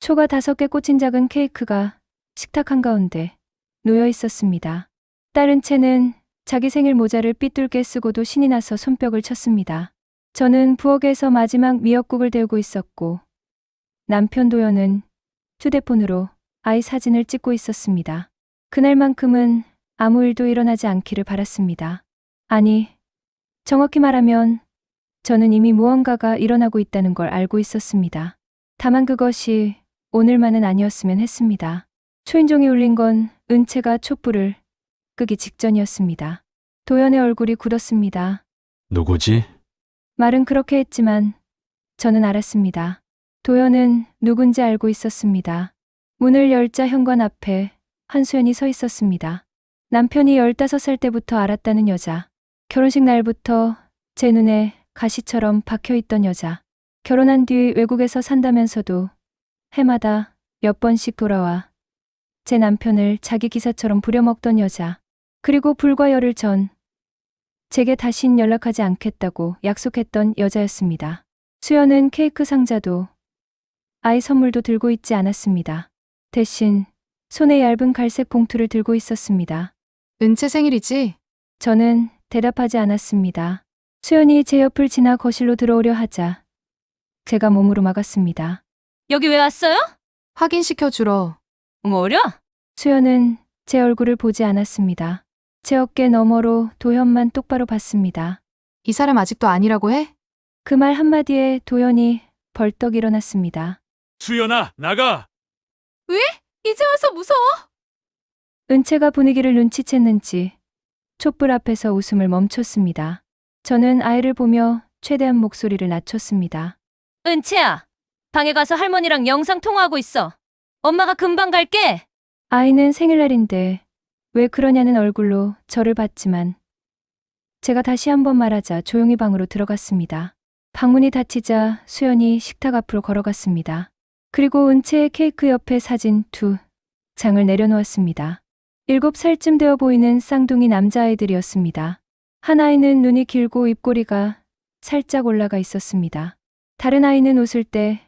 초가 5개 꽂힌 작은 케이크가 식탁 한가운데 놓여 있었습니다. 딸 은채는 자기 생일 모자를 삐뚤게 쓰고도 신이 나서 손뼉을 쳤습니다. 저는 부엌에서 마지막 미역국을 데우고 있었고 남편 도연은 휴대폰으로 아이 사진을 찍고 있었습니다. 그날만큼은 아무 일도 일어나지 않기를 바랐습니다. 아니, 정확히 말하면 저는 이미 무언가가 일어나고 있다는 걸 알고 있었습니다. 다만 그것이 오늘만은 아니었으면 했습니다. 초인종이 울린 건 은채가 촛불을 끄기 직전이었습니다. 도연의 얼굴이 굳었습니다. 누구지? 말은 그렇게 했지만 저는 알았습니다. 도연은 누군지 알고 있었습니다. 문을 열자 현관 앞에 한수연이 서 있었습니다. 남편이 15살 때부터 알았다는 여자. 결혼식 날부터 제 눈에 가시처럼 박혀있던 여자. 결혼한 뒤 외국에서 산다면서도 해마다 몇 번씩 돌아와 제 남편을 자기 기사처럼 부려먹던 여자. 그리고 불과 열흘 전 제게 다신 연락하지 않겠다고 약속했던 여자였습니다. 수연은 케이크 상자도 아이 선물도 들고 있지 않았습니다. 대신 손에 얇은 갈색 봉투를 들고 있었습니다. 은채 생일이지? 저는 대답하지 않았습니다. 수연이 제 옆을 지나 거실로 들어오려 하자 제가 몸으로 막았습니다. 여기 왜 왔어요? 확인시켜 주러. 어려? 수연은 제 얼굴을 보지 않았습니다. 제 어깨 너머로 도현만 똑바로 봤습니다. 이 사람 아직도 아니라고 해? 그 말 한마디에 도현이 벌떡 일어났습니다. 수연아, 나가! 이제 와서 무서워. 은채가 분위기를 눈치챘는지 촛불 앞에서 웃음을 멈췄습니다. 저는 아이를 보며 최대한 목소리를 낮췄습니다. 은채야, 방에 가서 할머니랑 영상 통화하고 있어. 엄마가 금방 갈게. 아이는 생일날인데 왜 그러냐는 얼굴로 저를 봤지만 제가 다시 한번 말하자 조용히 방으로 들어갔습니다. 방문이 닫히자 수연이 식탁 앞으로 걸어갔습니다. 그리고 은채의 케이크 옆에 사진 2장을 내려놓았습니다. 7살쯤 되어 보이는 쌍둥이 남자아이들이었습니다. 한 아이는 눈이 길고 입꼬리가 살짝 올라가 있었습니다. 다른 아이는 웃을 때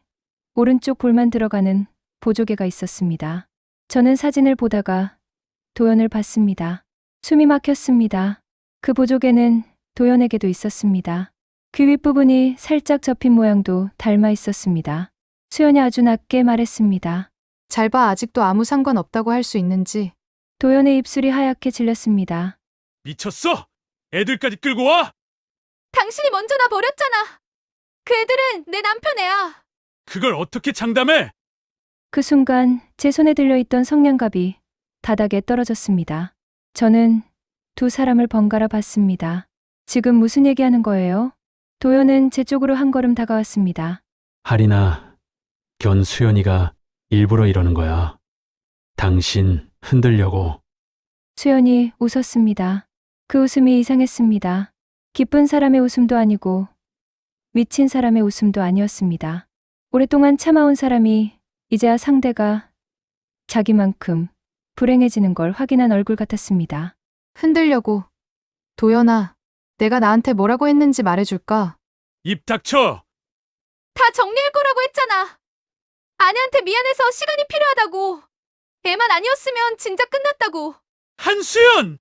오른쪽 볼만 들어가는 보조개가 있었습니다. 저는 사진을 보다가 도연을 봤습니다. 숨이 막혔습니다. 그 보조개는 도연에게도 있었습니다. 귀 윗부분이 살짝 접힌 모양도 닮아 있었습니다. 수연이 아주 낮게 말했습니다. 잘 봐, 아직도 아무 상관 없다고 할 수 있는지. 도연의 입술이 하얗게 질렸습니다. 미쳤어? 애들까지 끌고 와? 당신이 먼저 나 버렸잖아. 그 애들은 내 남편 애야. 그걸 어떻게 장담해? 그 순간 제 손에 들려있던 성냥갑이 바닥에 떨어졌습니다. 저는 2사람을 번갈아 봤습니다. 지금 무슨 얘기하는 거예요? 도연은 제 쪽으로 한 걸음 다가왔습니다. 하리나, 견 수연이가 일부러 이러는 거야. 당신 흔들려고. 수연이 웃었습니다. 그 웃음이 이상했습니다. 기쁜 사람의 웃음도 아니고 미친 사람의 웃음도 아니었습니다. 오랫동안 참아온 사람이 이제야 상대가 자기만큼 불행해지는 걸 확인한 얼굴 같았습니다. 흔들려고. 도연아, 내가 나한테 뭐라고 했는지 말해줄까? 입 닥쳐! 다 정리할 거라고 했잖아. 아내한테 미안해서 시간이 필요하다고. 애만 아니었으면 진짜 끝났다고. 한수연!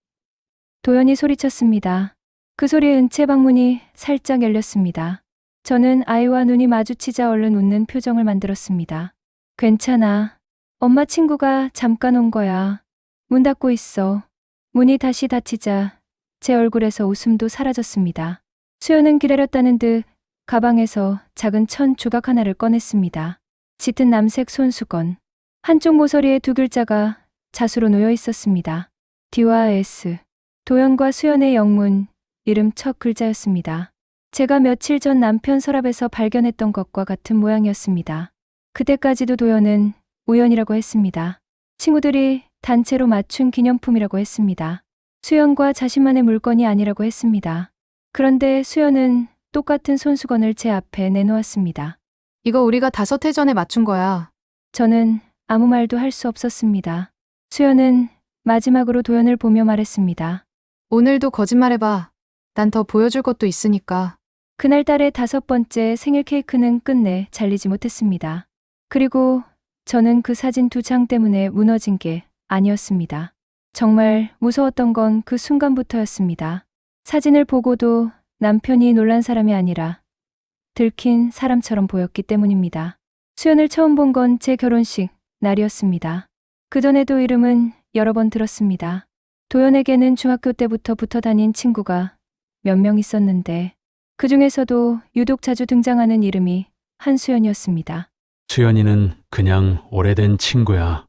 도연이 소리쳤습니다. 그 소리에 은채 방문이 살짝 열렸습니다. 저는 아이와 눈이 마주치자 얼른 웃는 표정을 만들었습니다. 괜찮아. 엄마 친구가 잠깐 온 거야. 문 닫고 있어. 문이 다시 닫히자 제 얼굴에서 웃음도 사라졌습니다. 수연은 기다렸다는 듯 가방에서 작은 천 조각 하나를 꺼냈습니다. 짙은 남색 손수건. 한쪽 모서리에 2글자가 자수로 놓여 있었습니다. D와 S. 도연과 수연의 영문, 이름 첫 글자였습니다. 제가 며칠 전 남편 서랍에서 발견했던 것과 같은 모양이었습니다. 그때까지도 도연은 우연이라고 했습니다. 친구들이 단체로 맞춘 기념품이라고 했습니다. 수연과 자신만의 물건이 아니라고 했습니다. 그런데 수연은 똑같은 손수건을 제 앞에 내놓았습니다. 이거 우리가 5해 전에 맞춘 거야. 저는 아무 말도 할 수 없었습니다. 수연은 마지막으로 도연을 보며 말했습니다. 오늘도 거짓말해봐. 난 더 보여줄 것도 있으니까. 그날 딸의 5번째 생일 케이크는 끝내 잘리지 못했습니다. 그리고 저는 그 사진 2장 때문에 무너진 게 아니었습니다. 정말 무서웠던 건 그 순간부터였습니다. 사진을 보고도 남편이 놀란 사람이 아니라 들킨 사람처럼 보였기 때문입니다. 수연을 처음 본 건 제 결혼식 날이었습니다. 그전에도 이름은 여러 번 들었습니다. 도연에게는 중학교 때부터 붙어 다닌 친구가 몇 명 있었는데 그 중에서도 유독 자주 등장하는 이름이 한수연이었습니다. 수연이는 그냥 오래된 친구야.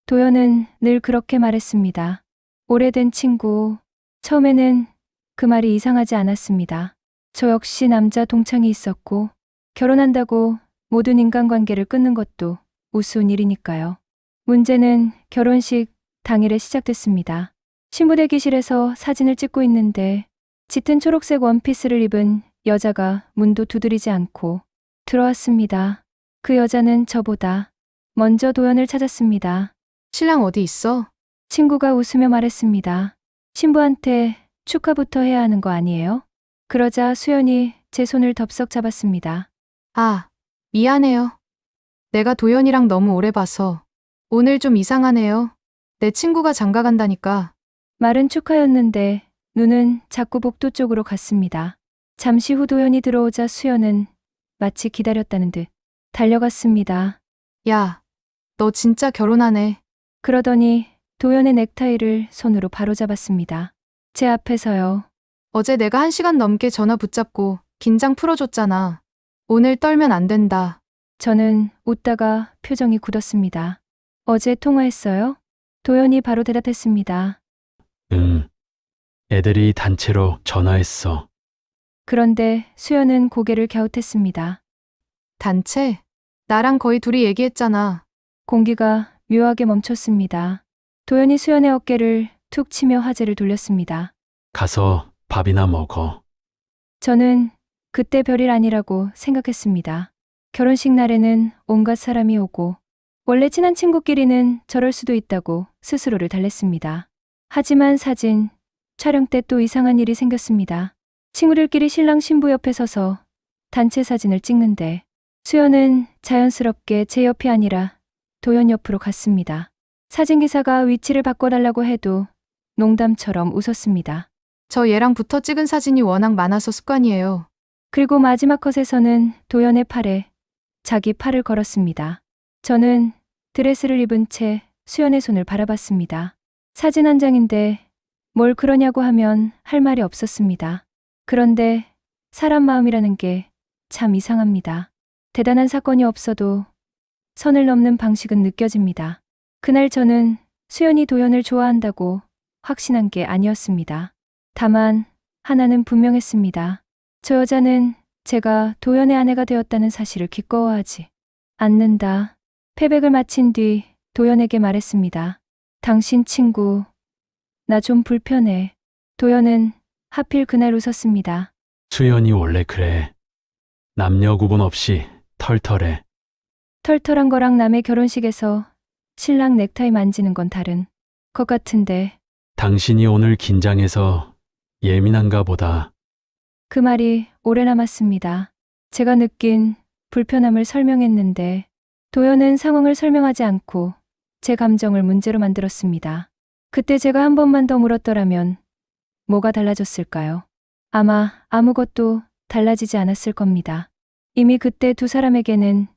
도연은 늘 그렇게 말했습니다. 오래된 친구. 처음에는 그 말이 이상하지 않았습니다. 저 역시 남자 동창이 있었고 결혼한다고 모든 인간관계를 끊는 것도 우스운 일이니까요. 문제는 결혼식 당일에 시작됐습니다. 신부 대기실에서 사진을 찍고 있는데 짙은 초록색 원피스를 입은 여자가 문도 두드리지 않고 들어왔습니다. 그 여자는 저보다 먼저 도연을 찾았습니다. 신랑 어디 있어? 친구가 웃으며 말했습니다. 신부한테 축하부터 해야 하는 거 아니에요? 그러자 수연이 제 손을 덥석 잡았습니다. 아, 미안해요. 내가 도연이랑 너무 오래 봐서 오늘 좀 이상하네요. 내 친구가 장가 간다니까. 말은 축하였는데 눈은 자꾸 복도 쪽으로 갔습니다. 잠시 후 도연이 들어오자 수연은 마치 기다렸다는 듯 달려갔습니다. 야, 너 진짜 결혼하네. 그러더니 도연의 넥타이를 손으로 바로잡았습니다. 제 앞에서요. 어제 내가 1시간 넘게 전화 붙잡고 긴장 풀어줬잖아. 오늘 떨면 안 된다. 저는 웃다가 표정이 굳었습니다. 어제 통화했어요? 도연이 바로 대답했습니다. 응. 애들이 단체로 전화했어. 그런데 수연은 고개를 갸웃했습니다. 단체? 나랑 거의 둘이 얘기했잖아. 공기가 묘하게 멈췄습니다. 도연이 수연의 어깨를 툭 치며 화제를 돌렸습니다. 가서 밥이나 먹어. 저는 그때 별일 아니라고 생각했습니다. 결혼식 날에는 온갖 사람이 오고 원래 친한 친구끼리는 저럴 수도 있다고 스스로를 달랬습니다. 하지만 사진 촬영 때 또 이상한 일이 생겼습니다. 친구들끼리 신랑 신부 옆에 서서 단체 사진을 찍는데 수연은 자연스럽게 제 옆이 아니라 도연 옆으로 갔습니다. 사진기사가 위치를 바꿔달라고 해도 농담처럼 웃었습니다. 저 얘랑 붙어 찍은 사진이 워낙 많아서 습관이에요. 그리고 마지막 컷에서는 도연의 팔에 자기 팔을 걸었습니다. 저는 드레스를 입은 채 수연의 손을 바라봤습니다. 사진 한 장인데 뭘 그러냐고 하면 할 말이 없었습니다. 그런데 사람 마음이라는 게 참 이상합니다. 대단한 사건이 없어도 선을 넘는 방식은 느껴집니다. 그날 저는 수연이 도연을 좋아한다고 확신한 게 아니었습니다. 다만 하나는 분명했습니다. 저 여자는 제가 도연의 아내가 되었다는 사실을 기꺼워하지 않는다. 패백을 마친 뒤 도연에게 말했습니다. 당신 친구, 나 좀 불편해. 도연은 하필 그날 웃었습니다. 수연이 원래 그래. 남녀 구분 없이 털털해. 털털한 거랑 남의 결혼식에서 신랑 넥타이 만지는 건 다른 것 같은데 당신이 오늘 긴장해서 예민한가 보다. 그 말이 오래 남았습니다. 제가 느낀 불편함을 설명했는데 도연은 상황을 설명하지 않고 제 감정을 문제로 만들었습니다. 그때 제가 한 번만 더 물었더라면 뭐가 달라졌을까요? 아마 아무것도 달라지지 않았을 겁니다. 이미 그때 두 사람에게는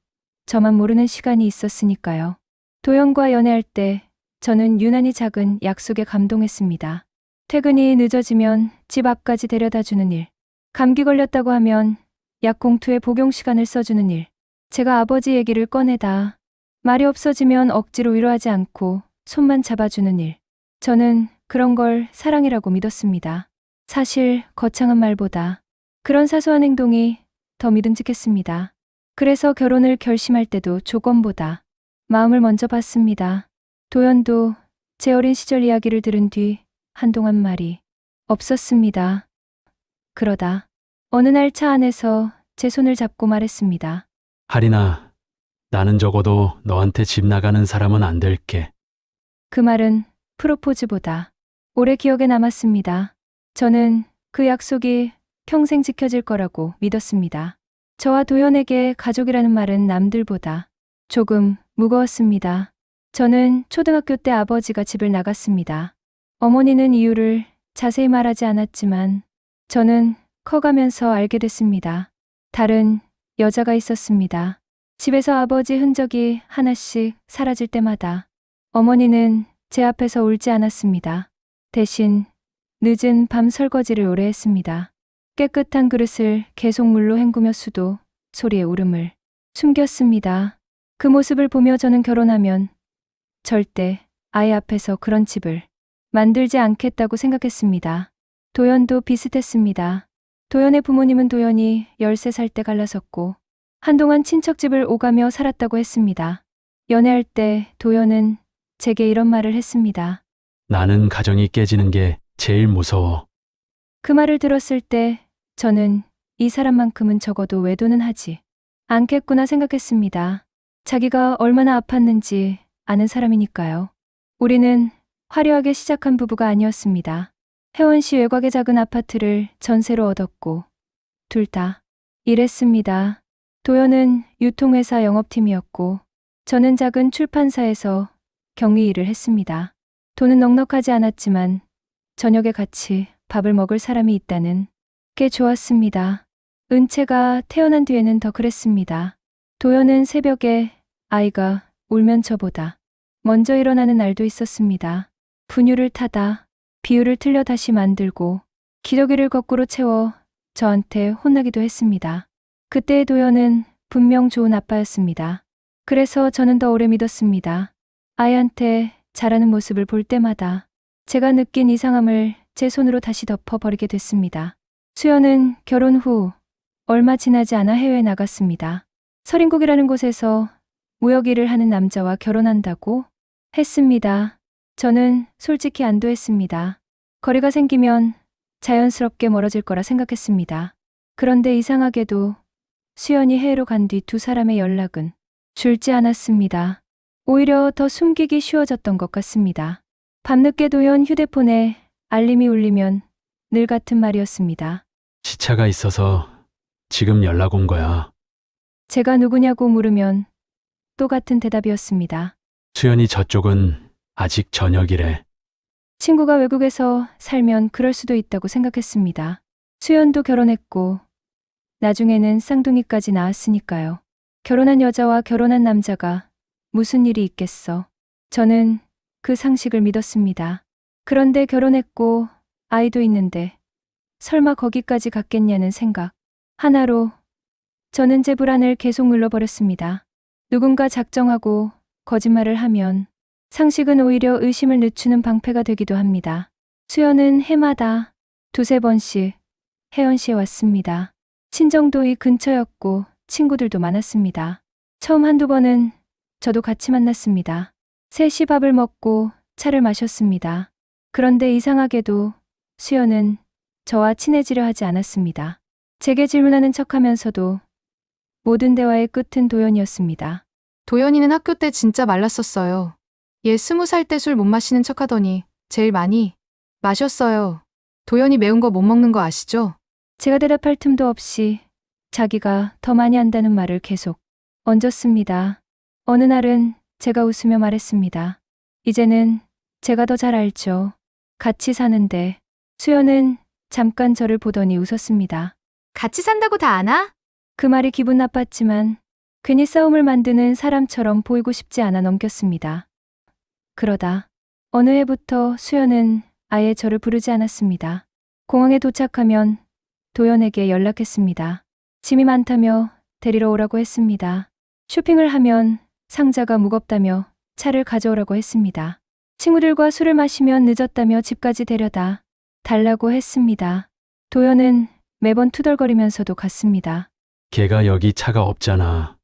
저만 모르는 시간이 있었으니까요. 도연과 연애할 때 저는 유난히 작은 약속에 감동했습니다. 퇴근이 늦어지면 집 앞까지 데려다주는 일, 감기 걸렸다고 하면 약 공투에 복용 시간을 써주는 일, 제가 아버지 얘기를 꺼내다 말이 없어지면 억지로 위로하지 않고 손만 잡아주는 일. 저는 그런 걸 사랑이라고 믿었습니다. 사실 거창한 말보다 그런 사소한 행동이 더 믿음직했습니다. 그래서 결혼을 결심할 때도 조건보다 마음을 먼저 봤습니다. 도연도 제 어린 시절 이야기를 들은 뒤 한동안 말이 없었습니다. 그러다 어느 날 차 안에서 제 손을 잡고 말했습니다. 하리나, 나는 적어도 너한테 집 나가는 사람은 안 될게. 그 말은 프로포즈보다 오래 기억에 남았습니다. 저는 그 약속이 평생 지켜질 거라고 믿었습니다. 저와 도연에게 가족이라는 말은 남들보다 조금 무거웠습니다. 저는 초등학교 때 아버지가 집을 나갔습니다. 어머니는 이유를 자세히 말하지 않았지만 저는 커가면서 알게 됐습니다. 다른 여자가 있었습니다. 집에서 아버지 흔적이 하나씩 사라질 때마다 어머니는 제 앞에서 울지 않았습니다. 대신 늦은 밤 설거지를 오래 했습니다. 깨끗한 그릇을 계속 물로 헹구며 수도 소리의 울음을 숨겼습니다. 그 모습을 보며 저는 결혼하면 절대 아이 앞에서 그런 집을 만들지 않겠다고 생각했습니다. 도연도 비슷했습니다. 도연의 부모님은 도연이 13살 때 갈라섰고 한동안 친척집을 오가며 살았다고 했습니다. 연애할 때 도연은 제게 이런 말을 했습니다. 나는 가정이 깨지는 게 제일 무서워. 그 말을 들었을 때 저는 이 사람만큼은 적어도 외도는 하지 않겠구나 생각했습니다. 자기가 얼마나 아팠는지 아는 사람이니까요. 우리는 화려하게 시작한 부부가 아니었습니다. 혜원시 외곽의 작은 아파트를 전세로 얻었고 둘 다 일했습니다. 도연은 유통회사 영업팀이었고 저는 작은 출판사에서 경리 일을 했습니다. 돈은 넉넉하지 않았지만 저녁에 같이 밥을 먹을 사람이 있다는 게 좋았습니다. 은채가 태어난 뒤에는 더 그랬습니다. 도연은 새벽에 아이가 울면 저보다 먼저 일어나는 날도 있었습니다. 분유를 타다 비유를 틀려 다시 만들고 기저귀를 거꾸로 채워 저한테 혼나기도 했습니다. 그때의 도연은 분명 좋은 아빠였습니다. 그래서 저는 더 오래 믿었습니다. 아이한테 자라는 모습을 볼 때마다 제가 느낀 이상함을 제 손으로 다시 덮어버리게 됐습니다. 수연은 결혼 후 얼마 지나지 않아 해외에 나갔습니다. 서린국이라는 곳에서 무역 일을 하는 남자와 결혼한다고 했습니다. 저는 솔직히 안도했습니다. 거리가 생기면 자연스럽게 멀어질 거라 생각했습니다. 그런데 이상하게도 수연이 해외로 간 뒤 두 사람의 연락은 줄지 않았습니다. 오히려 더 숨기기 쉬워졌던 것 같습니다. 밤늦게 도연 휴대폰에 알림이 울리면 늘 같은 말이었습니다. 시차가 있어서 지금 연락 온 거야. 제가 누구냐고 물으면 또 같은 대답이었습니다. 수연이 저쪽은 아직 저녁이래. 친구가 외국에서 살면 그럴 수도 있다고 생각했습니다. 수연도 결혼했고 나중에는 쌍둥이까지 낳았으니까요. 결혼한 여자와 결혼한 남자가 무슨 일이 있겠어. 저는 그 상식을 믿었습니다. 그런데 결혼했고 아이도 있는데 설마 거기까지 갔겠냐는 생각 하나로 저는 제 불안을 계속 눌러버렸습니다. 누군가 작정하고 거짓말을 하면 상식은 오히려 의심을 늦추는 방패가 되기도 합니다. 수연은 해마다 두세 번씩 혜원시에 왔습니다. 친정도 이 근처였고 친구들도 많았습니다. 처음 한두 번은 저도 같이 만났습니다. 셋이 밥을 먹고 차를 마셨습니다. 그런데 이상하게도 수연은 저와 친해지려 하지 않았습니다. 제게 질문하는 척하면서도 모든 대화의 끝은 도연이었습니다. 도연이는 학교 때 진짜 말랐었어요. 얘 20살 때 술 못 마시는 척 하더니 제일 많이 마셨어요. 도연이 매운 거 못 먹는 거 아시죠? 제가 대답할 틈도 없이 자기가 더 많이 한다는 말을 계속 얹었습니다. 어느 날은 제가 웃으며 말했습니다. 이제는 제가 더 잘 알죠. 같이 사는데. 수연은 잠깐 저를 보더니 웃었습니다. 같이 산다고 다 아나? 그 말이 기분 나빴지만 괜히 싸움을 만드는 사람처럼 보이고 싶지 않아 넘겼습니다. 그러다 어느 해부터 수연은 아예 저를 부르지 않았습니다. 공항에 도착하면 도연에게 연락했습니다. 짐이 많다며 데리러 오라고 했습니다. 쇼핑을 하면 상자가 무겁다며 차를 가져오라고 했습니다. 친구들과 술을 마시면 늦었다며 집까지 데려다 달라고 했습니다. 도연은 매번 투덜거리면서도 갔습니다. 걔가 여기 차가 없잖아.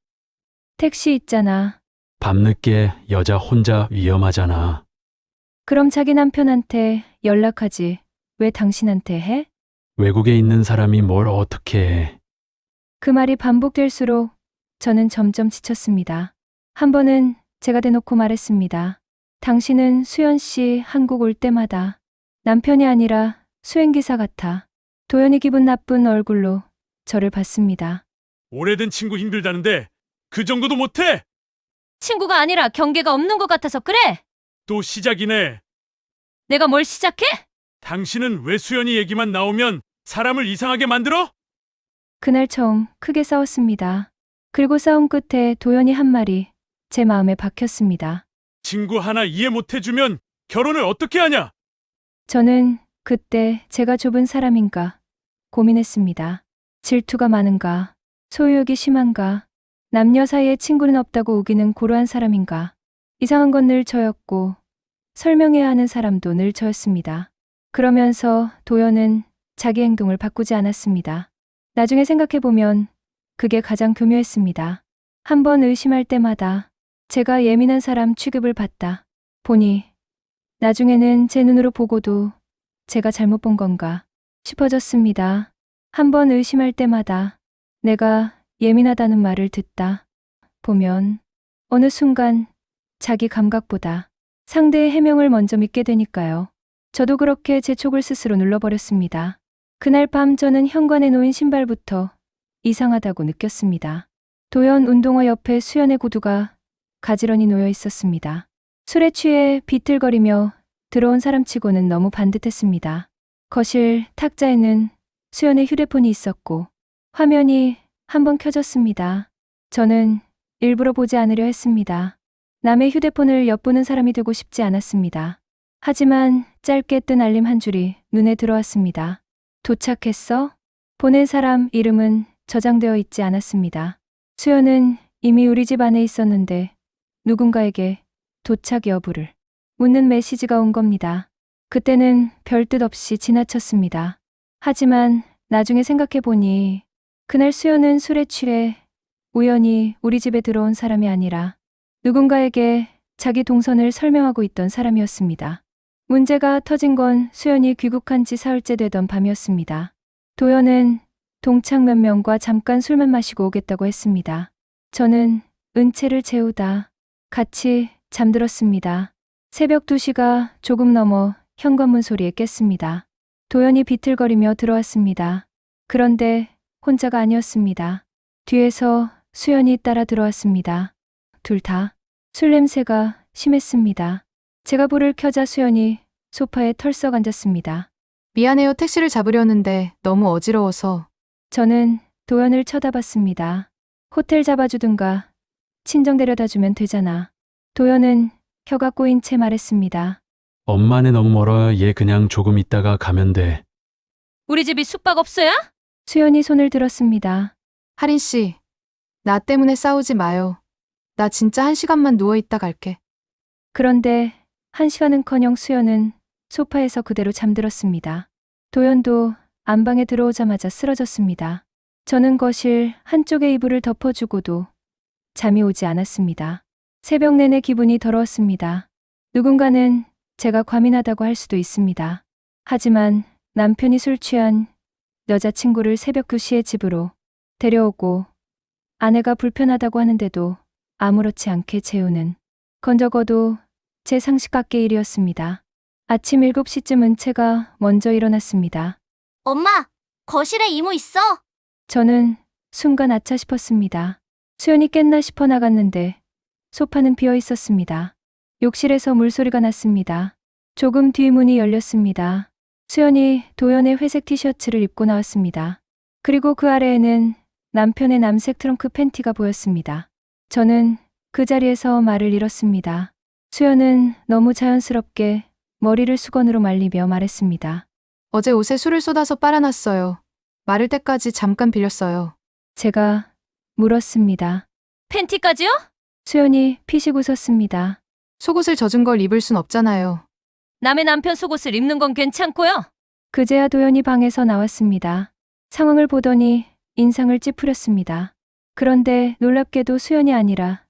택시 있잖아. 밤늦게 여자 혼자 위험하잖아. 그럼 자기 남편한테 연락하지. 왜 당신한테 해? 외국에 있는 사람이 뭘 어떻게 해. 그 말이 반복될수록 저는 점점 지쳤습니다. 한 번은 제가 대놓고 말했습니다. 당신은 수연 씨 한국 올 때마다 남편이 아니라 수행기사 같아. 도연이 기분 나쁜 얼굴로 저를 봤습니다. 오래된 친구 힘들다는데 그 정도도 못해? 친구가 아니라 경계가 없는 것 같아서 그래. 또 시작이네. 내가 뭘 시작해? 당신은 왜 수연이 얘기만 나오면 사람을 이상하게 만들어? 그날 처음 크게 싸웠습니다. 그리고 싸움 끝에 도연이 한 말이 제 마음에 박혔습니다. 친구 하나 이해 못 해주면 결혼을 어떻게 하냐? 저는 그때 제가 좁은 사람인가 고민했습니다. 질투가 많은가, 소유욕이 심한가, 남녀 사이에 친구는 없다고 우기는 고루한 사람인가. 이상한 건 늘 저였고 설명해야 하는 사람도 늘 저였습니다. 그러면서 도연은 자기 행동을 바꾸지 않았습니다. 나중에 생각해보면 그게 가장 교묘했습니다. 한 번 의심할 때마다 제가 예민한 사람 취급을 받다 보니 나중에는 제 눈으로 보고도 제가 잘못 본 건가 싶어졌습니다. 한 번 의심할 때마다 내가 예민하다는 말을 듣다 보면 어느 순간 자기 감각보다 상대의 해명을 먼저 믿게 되니까요. 저도 그렇게 제 촉을 스스로 눌러버렸습니다. 그날 밤 저는 현관에 놓인 신발부터 이상하다고 느꼈습니다. 도연 운동화 옆에 수연의 구두가 가지런히 놓여 있었습니다. 술에 취해 비틀거리며 들어온 사람치고는 너무 반듯했습니다. 거실 탁자에는 수연의 휴대폰이 있었고 화면이 한번 켜졌습니다. 저는 일부러 보지 않으려 했습니다. 남의 휴대폰을 엿보는 사람이 되고 싶지 않았습니다. 하지만 짧게 뜬 알림 한 줄이 눈에 들어왔습니다. 도착했어? 보낸 사람 이름은 저장되어 있지 않았습니다. 수연은 이미 우리 집 안에 있었는데 누군가에게 도착 여부를 묻는 메시지가 온 겁니다. 그때는 별 뜻 없이 지나쳤습니다. 하지만 나중에 생각해보니 그날 수연은 술에 취해 우연히 우리 집에 들어온 사람이 아니라 누군가에게 자기 동선을 설명하고 있던 사람이었습니다. 문제가 터진 건 수연이 귀국한 지 사흘째 되던 밤이었습니다. 도연은 동창 몇 명과 잠깐 술만 마시고 오겠다고 했습니다. 저는 은채를 재우다 같이 잠들었습니다. 새벽 2시가 조금 넘어 현관문 소리에 깼습니다. 도연이 비틀거리며 들어왔습니다. 그런데 혼자가 아니었습니다. 뒤에서 수연이 따라 들어왔습니다. 둘 다 술 냄새가 심했습니다. 제가 불을 켜자 수연이 소파에 털썩 앉았습니다. 미안해요. 택시를 잡으려는데 너무 어지러워서. 저는 도연을 쳐다봤습니다. 호텔 잡아주든가 친정 데려다주면 되잖아. 도연은 혀가 꼬인 채 말했습니다. 엄마네 너무 멀어. 얘 그냥 조금 있다가 가면 돼. 우리 집이 숙박업소야? 수연이 손을 들었습니다. 하린 씨, 나 때문에 싸우지 마요. 나 진짜 1시간만 누워있다 갈게. 그런데 1시간은커녕 수연은 소파에서 그대로 잠들었습니다. 도연도 안방에 들어오자마자 쓰러졌습니다. 저는 거실 한쪽에 이불을 덮어주고도 잠이 오지 않았습니다. 새벽 내내 기분이 더러웠습니다. 누군가는 제가 과민하다고 할 수도 있습니다. 하지만 남편이 술 취한 여자친구를 새벽 2시에 집으로 데려오고 아내가 불편하다고 하는데도 아무렇지 않게 재우는 건 적어도 제 상식 밖의 일이었습니다. 아침 7시쯤 은채가 먼저 일어났습니다. 엄마, 거실에 이모 있어. 저는 순간 아차 싶었습니다. 수연이 깼나 싶어 나갔는데 소파는 비어 있었습니다. 욕실에서 물소리가 났습니다. 조금 뒤 문이 열렸습니다. 수연이 도연의 회색 티셔츠를 입고 나왔습니다. 그리고 그 아래에는 남편의 남색 트렁크 팬티가 보였습니다. 저는 그 자리에서 말을 잃었습니다. 수연은 너무 자연스럽게 머리를 수건으로 말리며 말했습니다. 어제 옷에 술을 쏟아서 빨아놨어요. 마를 때까지 잠깐 빌렸어요. 제가 물었습니다. 팬티까지요? 수연이 피식 웃었습니다. 속옷을 젖은 걸 입을 순 없잖아요. 남의 남편 속옷을 입는 건 괜찮고요. 그제야 도연이 방에서 나왔습니다. 상황을 보더니 인상을 찌푸렸습니다. 그런데 놀랍게도 수연이 아니라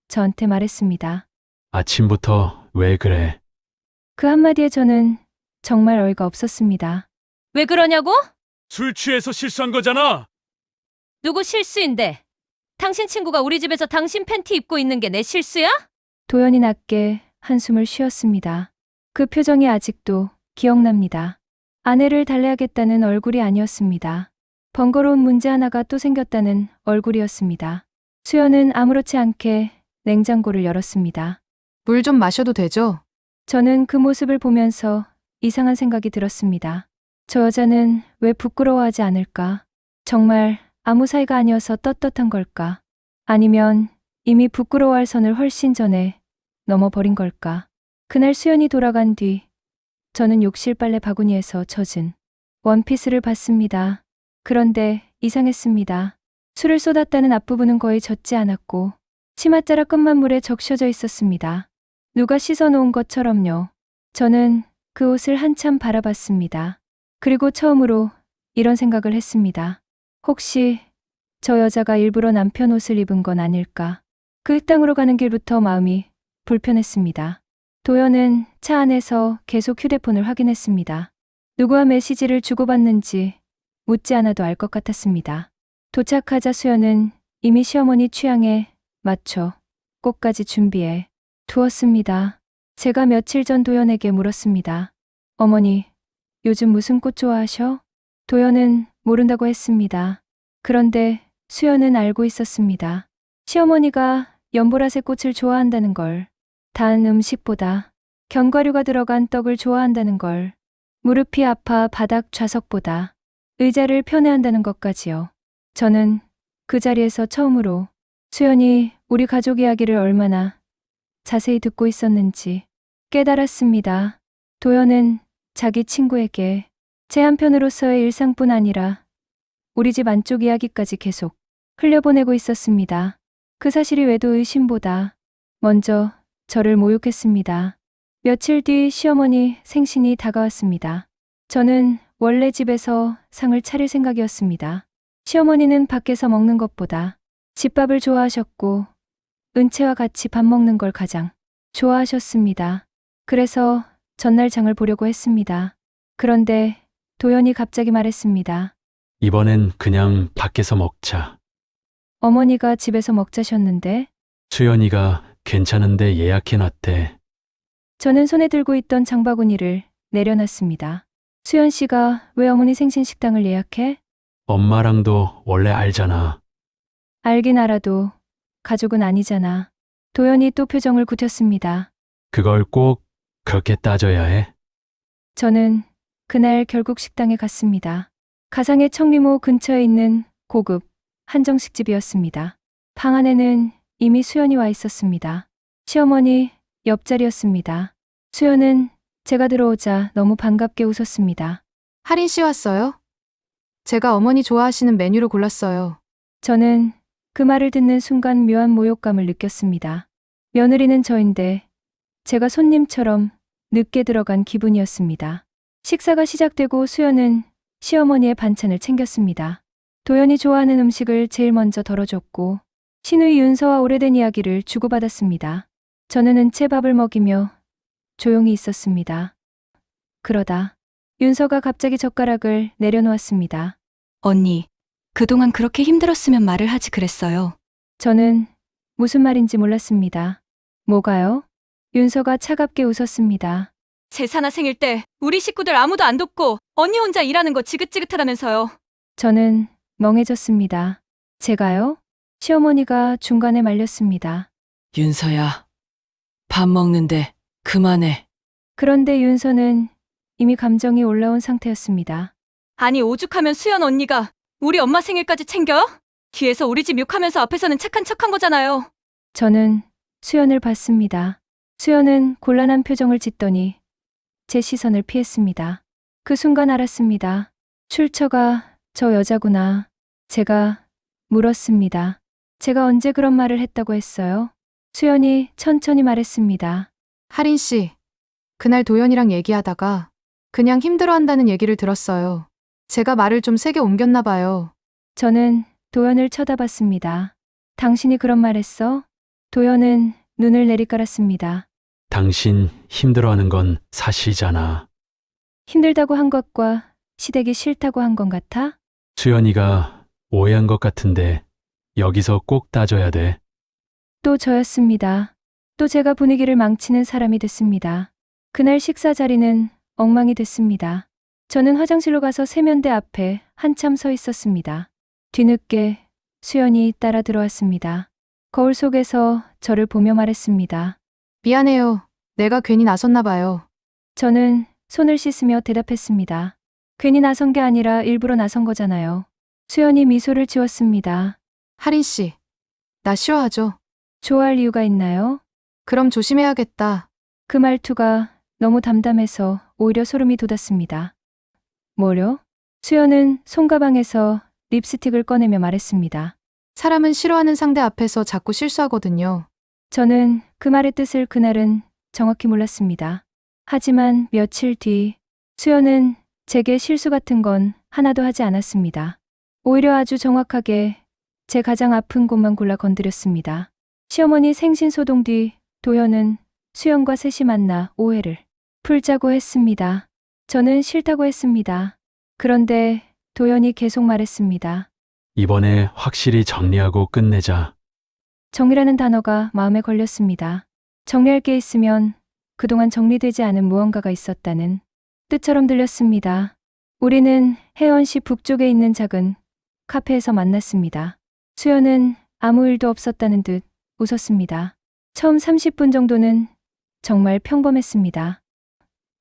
저한테 말했습니다. 아침부터 왜 그래? 그 한마디에 저는 정말 어이가 없었습니다. 왜 그러냐고? 술 취해서 실수한 거잖아. 누구 실수인데? 당신 친구가 우리 집에서 당신 팬티 입고 있는 게 내 실수야? 도연이 낮게 한숨을 쉬었습니다. 그 표정이 아직도 기억납니다. 아내를 달래야겠다는 얼굴이 아니었습니다. 번거로운 문제 하나가 또 생겼다는 얼굴이었습니다. 수연은 아무렇지 않게 냉장고를 열었습니다. 물 좀 마셔도 되죠? 저는 그 모습을 보면서 이상한 생각이 들었습니다. 저 여자는 왜 부끄러워하지 않을까? 정말 아무 사이가 아니어서 떳떳한 걸까? 아니면 이미 부끄러워할 선을 훨씬 전에 넘어버린 걸까? 그날 수연이 돌아간 뒤 저는 욕실 빨래 바구니에서 젖은 원피스를 봤습니다. 그런데 이상했습니다. 술을 쏟았다는 앞부분은 거의 젖지 않았고 치맛자락 끝만 물에 적셔져 있었습니다. 누가 씻어놓은 것처럼요. 저는 그 옷을 한참 바라봤습니다. 그리고 처음으로 이런 생각을 했습니다. 혹시 저 여자가 일부러 남편 옷을 입은 건 아닐까? 그 땅으로 가는 길부터 마음이 불편했습니다. 도연은 차 안에서 계속 휴대폰을 확인했습니다. 누구와 메시지를 주고받는지 묻지 않아도 알 것 같았습니다. 도착하자 수연은 이미 시어머니 취향에 맞춰 꽃까지 준비해 두었습니다. 제가 며칠 전 도연에게 물었습니다. 어머니, 요즘 무슨 꽃 좋아하셔? 도연은 모른다고 했습니다. 그런데 수연은 알고 있었습니다. 시어머니가 연보라색 꽃을 좋아한다는 걸, 단 음식보다 견과류가 들어간 떡을 좋아한다는 걸, 무릎이 아파 바닥 좌석보다 의자를 편애한다는 것까지요. 저는 그 자리에서 처음으로 수연이 우리 가족 이야기를 얼마나 자세히 듣고 있었는지 깨달았습니다. 도연은 자기 친구에게 제 한편으로서의 일상뿐 아니라 우리 집 안쪽 이야기까지 계속 흘려보내고 있었습니다. 그 사실이 외도 의심보다 먼저 저를 모욕했습니다. 며칠 뒤 시어머니 생신이 다가왔습니다. 저는 원래 집에서 상을 차릴 생각이었습니다. 시어머니는 밖에서 먹는 것보다 집밥을 좋아하셨고 은채와 같이 밥 먹는 걸 가장 좋아하셨습니다. 그래서 전날 장을 보려고 했습니다. 그런데 도연이 갑자기 말했습니다. 이번엔 그냥 밖에서 먹자. 어머니가 집에서 먹자셨는데 수연이가 괜찮은데 예약해놨대. 저는 손에 들고 있던 장바구니를 내려놨습니다. 수연 씨가 왜 어머니 생신 식당을 예약해? 엄마랑도 원래 알잖아. 알긴 알아도 가족은 아니잖아. 도연이 또 표정을 굳혔습니다. 그걸 꼭 그렇게 따져야 해? 저는 그날 결국 식당에 갔습니다. 가상의 청리모 근처에 있는 고급 한정식집이었습니다. 방 안에는 이미 수연이 와 있었습니다. 시어머니 옆자리였습니다. 수연은 제가 들어오자 너무 반갑게 웃었습니다. 할인 씨 왔어요? 제가 어머니 좋아하시는 메뉴로 골랐어요. 저는 그 말을 듣는 순간 묘한 모욕감을 느꼈습니다. 며느리는 저인데 제가 손님처럼 늦게 들어간 기분이었습니다. 식사가 시작되고 수연은 시어머니의 반찬을 챙겼습니다. 도연이 좋아하는 음식을 제일 먼저 덜어줬고 신우이 윤서와 오래된 이야기를 주고받았습니다. 저는 은채밥을 먹이며 조용히 있었습니다. 그러다 윤서가 갑자기 젓가락을 내려놓았습니다. 언니, 그동안 그렇게 힘들었으면 말을 하지 그랬어요. 저는 무슨 말인지 몰랐습니다. 뭐가요? 윤서가 차갑게 웃었습니다. 제사나 생일 때 우리 식구들 아무도 안 돕고 언니 혼자 일하는 거 지긋지긋하다면서요. 저는 멍해졌습니다. 제가요? 시어머니가 중간에 말렸습니다. 윤서야, 밥 먹는데 그만해. 그런데 윤서는 이미 감정이 올라온 상태였습니다. 아니 오죽하면 수연 언니가 우리 엄마 생일까지 챙겨? 뒤에서 우리 집 욕하면서 앞에서는 착한 척한 거잖아요. 저는 수연을 봤습니다. 수연은 곤란한 표정을 짓더니 제 시선을 피했습니다. 그 순간 알았습니다. 출처가 저 여자구나. 제가 물었습니다. 제가 언제 그런 말을 했다고 했어요? 수연이 천천히 말했습니다. 할인 씨, 그날 도연이랑 얘기하다가 그냥 힘들어한다는 얘기를 들었어요. 제가 말을 좀 세게 옮겼나 봐요. 저는 도연을 쳐다봤습니다. 당신이 그런 말 했어? 도연은 눈을 내리깔았습니다. 당신 힘들어하는 건 사실이잖아. 힘들다고 한 것과 시댁이 싫다고 한 건 같아? 수연이가 오해한 것 같은데 여기서 꼭 따져야 돼. 또 저였습니다. 또 제가 분위기를 망치는 사람이 됐습니다. 그날 식사 자리는 엉망이 됐습니다. 저는 화장실로 가서 세면대 앞에 한참 서 있었습니다. 뒤늦게 수연이 따라 들어왔습니다. 거울 속에서 저를 보며 말했습니다. 미안해요. 내가 괜히 나섰나 봐요. 저는 손을 씻으며 대답했습니다. 괜히 나선 게 아니라 일부러 나선 거잖아요. 수연이 미소를 지었습니다. 하린 씨, 나 싫어하죠? 좋아할 이유가 있나요? 그럼 조심해야겠다. 그 말투가 너무 담담해서 오히려 소름이 돋았습니다. 뭐려? 수연은 손가방에서 립스틱을 꺼내며 말했습니다. 사람은 싫어하는 상대 앞에서 자꾸 실수하거든요. 저는 그 말의 뜻을 그날은 정확히 몰랐습니다. 하지만 며칠 뒤 수연은 제게 실수 같은 건 하나도 하지 않았습니다. 오히려 아주 정확하게 제 가장 아픈 곳만 골라 건드렸습니다. 시어머니 생신소동 뒤 도연은 수연과 셋이 만나 오해를 풀자고 했습니다. 저는 싫다고 했습니다. 그런데 도연이 계속 말했습니다. 이번에 확실히 정리하고 끝내자. 정리라는 단어가 마음에 걸렸습니다. 정리할 게 있으면 그동안 정리되지 않은 무언가가 있었다는 뜻처럼 들렸습니다. 우리는 혜원시 북쪽에 있는 작은 카페에서 만났습니다. 수연은 아무 일도 없었다는 듯 웃었습니다. 처음 30분 정도는 정말 평범했습니다.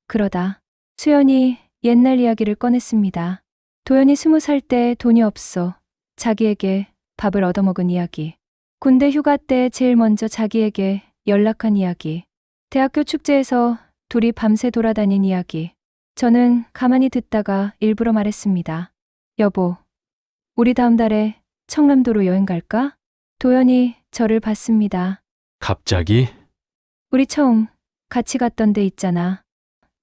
그러다 수연이 옛날 이야기를 꺼냈습니다. 도연이 20살 때 돈이 없어 자기에게 밥을 얻어먹은 이야기. 군대 휴가 때 제일 먼저 자기에게 연락한 이야기. 대학교 축제에서 둘이 밤새 돌아다닌 이야기. 저는 가만히 듣다가 일부러 말했습니다. 여보, 우리 다음 달에 청남도로 여행 갈까? 도연이 저를 봤습니다. 갑자기? 우리 처음 같이 갔던 데 있잖아.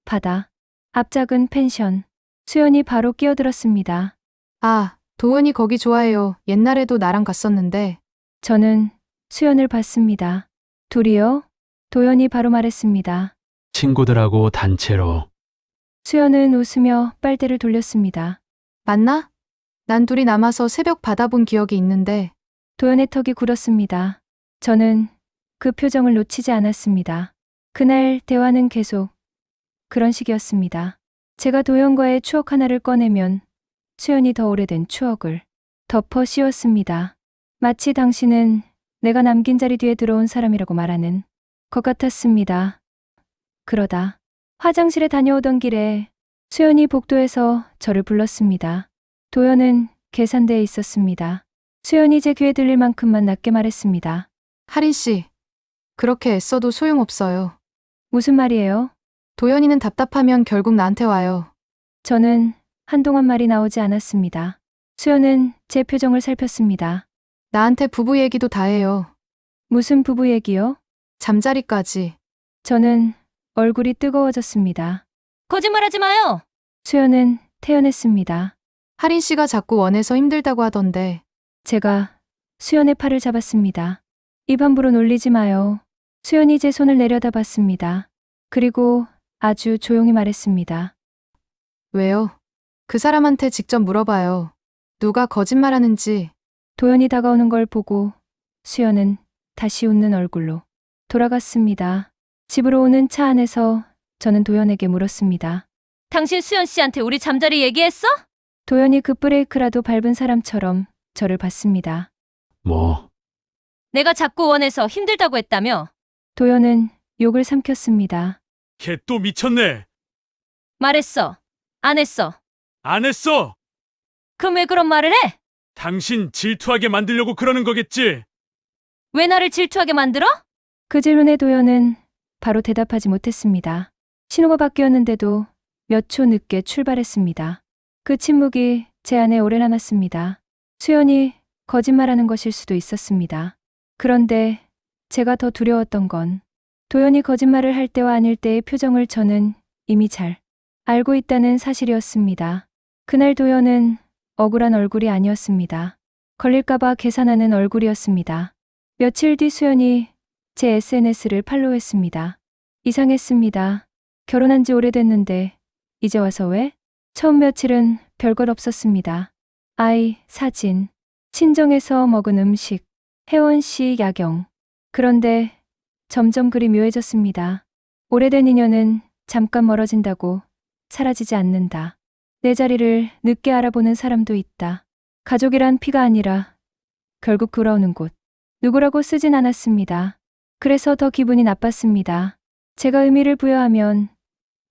바다. 앞작은 펜션. 수연이 바로 끼어들었습니다. 아, 도은이 거기 좋아해요. 옛날에도 나랑 갔었는데. 저는 수연을 봤습니다. 둘이요? 도연이 바로 말했습니다. 친구들하고 단체로. 수연은 웃으며 빨대를 돌렸습니다. 맞나? 난 둘이 남아서 새벽 바다 본 기억이 있는데. 도연의 턱이 굳었습니다. 저는 그 표정을 놓치지 않았습니다. 그날 대화는 계속 그런 식이었습니다. 제가 도연과의 추억 하나를 꺼내면 수연이 더 오래된 추억을 덮어 씌웠습니다. 마치 당신은 내가 남긴 자리 뒤에 들어온 사람이라고 말하는 것 같았습니다. 그러다 화장실에 다녀오던 길에 수연이 복도에서 저를 불렀습니다. 도연은 계산대에 있었습니다. 수연이 제 귀에 들릴 만큼만 낮게 말했습니다. 하린 씨, 그렇게 애써도 소용없어요. 무슨 말이에요? 도연이는 답답하면 결국 나한테 와요. 저는 한동안 말이 나오지 않았습니다. 수연은 제 표정을 살폈습니다. 나한테 부부 얘기도 다 해요. 무슨 부부 얘기요? 잠자리까지. 저는 얼굴이 뜨거워졌습니다. 거짓말하지 마요. 수연은 태연했습니다. 하린 씨가 자꾸 원해서 힘들다고 하던데. 제가 수연의 팔을 잡았습니다. 입 함부로 놀리지 마요. 수연이 제 손을 내려다봤습니다. 그리고 아주 조용히 말했습니다. 왜요? 그 사람한테 직접 물어봐요. 누가 거짓말하는지. 도연이 다가오는 걸 보고 수연은 다시 웃는 얼굴로 돌아갔습니다. 집으로 오는 차 안에서 저는 도연에게 물었습니다. 당신 수연 씨한테 우리 잠자리 얘기했어? 도연이 급브레이크라도 밟은 사람처럼 저를 봤습니다. 뭐, 내가 자꾸 원해서 힘들다고 했다며. 도연은 욕을 삼켰습니다. 걔 또 미쳤네. 말했어. 안 했어. 안 했어. 그럼 왜 그런 말을 해? 당신 질투하게 만들려고 그러는 거겠지. 왜 나를 질투하게 만들어? 그 질문에 도연은 바로 대답하지 못했습니다. 신호가 바뀌었는데도 몇 초 늦게 출발했습니다. 그 침묵이 제 안에 오래 남았습니다. 수연이 거짓말하는 것일 수도 있었습니다. 그런데 제가 더 두려웠던 건 도연이 거짓말을 할 때와 아닐 때의 표정을 저는 이미 잘 알고 있다는 사실이었습니다. 그날 도연은 억울한 얼굴이 아니었습니다. 걸릴까봐 계산하는 얼굴이었습니다. 며칠 뒤 수연이 제 SNS를 팔로우했습니다. 이상했습니다. 결혼한 지 오래됐는데 이제 와서 왜? 처음 며칠은 별것 없었습니다. 아이, 사진, 친정에서 먹은 음식, 혜원 씨 야경. 그런데 점점 그리 묘해졌습니다. 오래된 인연은 잠깐 멀어진다고 사라지지 않는다. 내 자리를 늦게 알아보는 사람도 있다. 가족이란 피가 아니라 결국 돌아오는 곳. 누구라고 쓰진 않았습니다. 그래서 더 기분이 나빴습니다. 제가 의미를 부여하면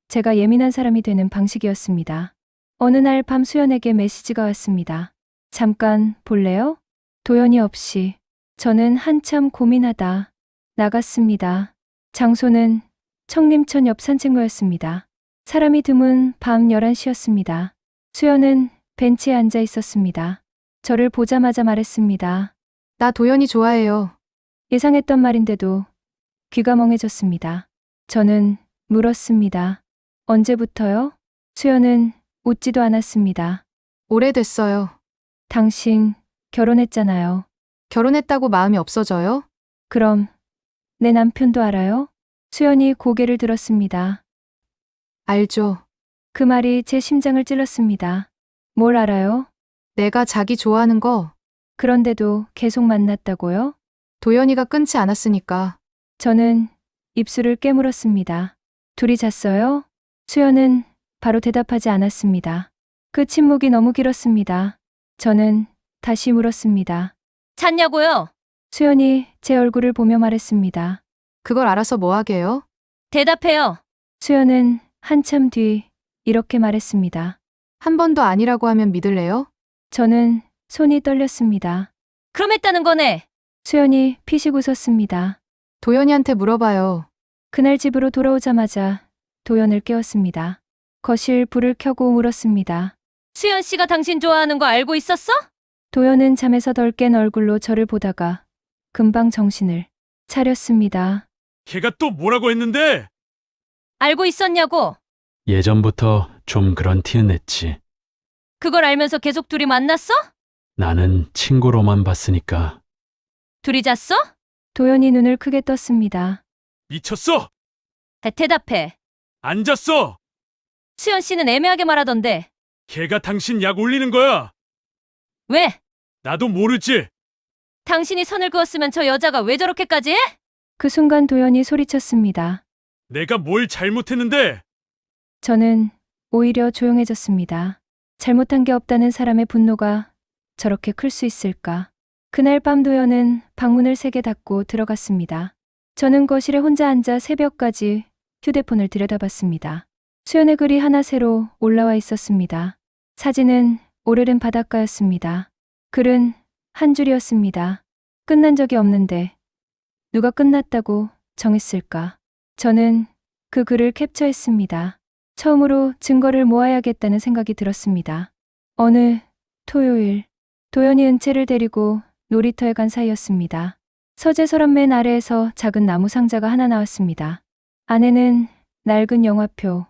제가 예민한 사람이 되는 방식이었습니다. 어느 날 밤 수연에게 메시지가 왔습니다. 잠깐 볼래요? 도연이 없이. 저는 한참 고민하다 나갔습니다. 장소는 청림천 옆 산책로였습니다. 사람이 드문 밤 11시였습니다. 수연은 벤치에 앉아 있었습니다. 저를 보자마자 말했습니다. 나 도연이 좋아해요. 예상했던 말인데도 귀가 멍해졌습니다. 저는 물었습니다. 언제부터요? 수연은 웃지도 않았습니다. 오래됐어요. 당신 결혼했잖아요. 결혼했다고 마음이 없어져요? 그럼 내 남편도 알아요? 수연이 고개를 들었습니다. 알죠. 그 말이 제 심장을 찔렀습니다. 뭘 알아요? 내가 자기 좋아하는 거 그런데도 계속 만났다고요? 도연이가 끊지 않았으니까. 저는 입술을 깨물었습니다. 둘이 잤어요? 수연은 바로 대답하지 않았습니다. 그 침묵이 너무 길었습니다. 저는 다시 물었습니다. 잤냐고요? 수연이 제 얼굴을 보며 말했습니다. 그걸 알아서 뭐 하게요? 대답해요. 수연은 한참 뒤 이렇게 말했습니다. 한 번도 아니라고 하면 믿을래요? 저는 손이 떨렸습니다. 그럼 했다는 거네. 수연이 피식 웃었습니다. 도연이한테 물어봐요. 그날 집으로 돌아오자마자 도연을 깨웠습니다. 거실 불을 켜고 울었습니다. 수연 씨가 당신 좋아하는 거 알고 있었어? 도연은 잠에서 덜 깬 얼굴로 저를 보다가 금방 정신을 차렸습니다. 걔가 또 뭐라고 했는데? 알고 있었냐고. 예전부터 좀 그런 티는 냈지. 그걸 알면서 계속 둘이 만났어? 나는 친구로만 봤으니까. 둘이 잤어? 도연이 눈을 크게 떴습니다. 미쳤어? 대답해. 안 잤어? 수연 씨는 애매하게 말하던데. 걔가 당신 약 올리는 거야. 왜? 나도 모르지. 당신이 선을 그었으면 저 여자가 왜 저렇게까지 해? 그 순간 도연이 소리쳤습니다. 내가 뭘 잘못했는데? 저는 오히려 조용해졌습니다. 잘못한 게 없다는 사람의 분노가 저렇게 클 수 있을까? 그날 밤 도연은 방문을 3개 닫고 들어갔습니다. 저는 거실에 혼자 앉아 새벽까지 휴대폰을 들여다봤습니다. 수연의 글이 하나 새로 올라와 있었습니다. 사진은 오르른 바닷가였습니다. 글은 한 줄이었습니다. 끝난 적이 없는데 누가 끝났다고 정했을까? 저는 그 글을 캡처했습니다. 처음으로 증거를 모아야겠다는 생각이 들었습니다. 어느 토요일, 도연이 은채를 데리고 놀이터에 간 사이였습니다. 서재 서랍 맨 아래에서 작은 나무 상자가 하나 나왔습니다. 안에는 낡은 영화표,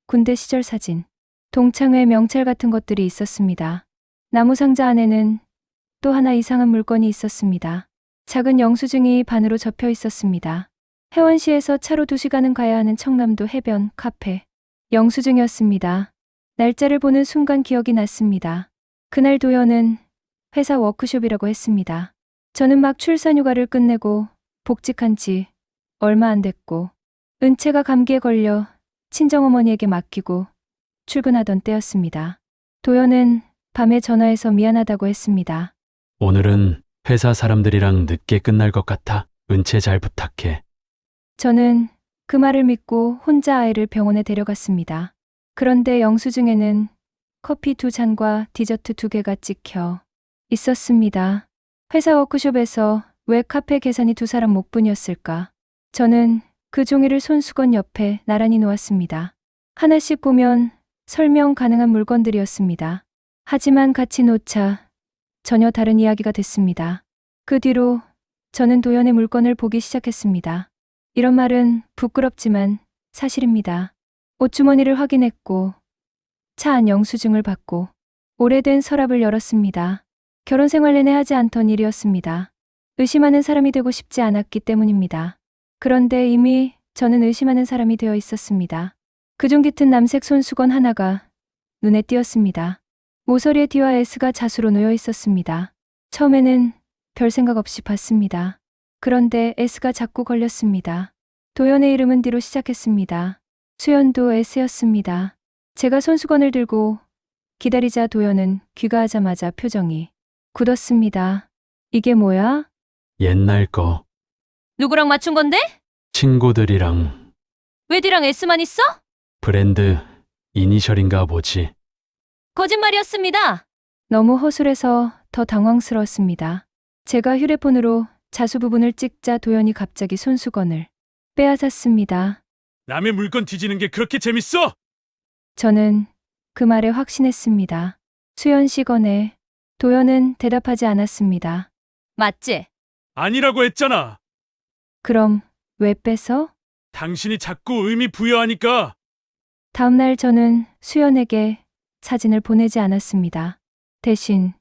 군대 시절 사진, 동창회 명찰 같은 것들이 있었습니다. 나무 상자 안에는 또 하나 이상한 물건이 있었습니다. 작은 영수증이 반으로 접혀 있었습니다. 혜원시에서 차로 2시간은 가야 하는 청남도 해변 카페. 영수증이었습니다. 날짜를 보는 순간 기억이 났습니다. 그날 도연은 회사 워크숍이라고 했습니다. 저는 막 출산휴가를 끝내고 복직한 지 얼마 안 됐고 은채가 감기에 걸려 친정어머니에게 맡기고 출근하던 때였습니다. 도연은 밤에 전화해서 미안하다고 했습니다. 오늘은 회사 사람들이랑 늦게 끝날 것 같아. 은채 잘 부탁해. 저는 그 말을 믿고 혼자 아이를 병원에 데려갔습니다. 그런데 영수증에는 커피 2잔과 디저트 2개가 찍혀 있었습니다. 회사 워크숍에서 왜 카페 계산이 2사람 몫뿐이었을까? 저는 그 종이를 손수건 옆에 나란히 놓았습니다. 하나씩 보면 설명 가능한 물건들이었습니다. 하지만 같이 놓자 전혀 다른 이야기가 됐습니다. 그 뒤로 저는 도연의 물건을 보기 시작했습니다. 이런 말은 부끄럽지만 사실입니다. 옷주머니를 확인했고 차 안 영수증을 받고 오래된 서랍을 열었습니다. 결혼 생활 내내 하지 않던 일이었습니다. 의심하는 사람이 되고 싶지 않았기 때문입니다. 그런데 이미 저는 의심하는 사람이 되어 있었습니다. 그중 깃튼 남색 손수건 하나가 눈에 띄었습니다. 모서리에 D와 S가 자수로 놓여 있었습니다. 처음에는 별 생각 없이 봤습니다. 그런데 S가 자꾸 걸렸습니다. 도연의 이름은 D로 시작했습니다. 수연도 S였습니다. 제가 손수건을 들고 기다리자 도연은 귀가하자마자 표정이 굳었습니다. 이게 뭐야? 옛날 거. 누구랑 맞춘 건데? 친구들이랑 왜 D랑 S만 있어? 브랜드 이니셜인가 보지. 거짓말이었습니다. 너무 허술해서 더 당황스러웠습니다. 제가 휴대폰으로 자수 부분을 찍자 도연이 갑자기 손수건을 빼앗았습니다. 남의 물건 뒤지는 게 그렇게 재밌어? 저는 그 말에 확신했습니다. 수연 씨 건에 도연은 대답하지 않았습니다. 맞지? 아니라고 했잖아. 그럼 왜 뺏어? 당신이 자꾸 의미 부여하니까. 다음날 저는 수연에게 사진을 보내지 않았습니다. 대신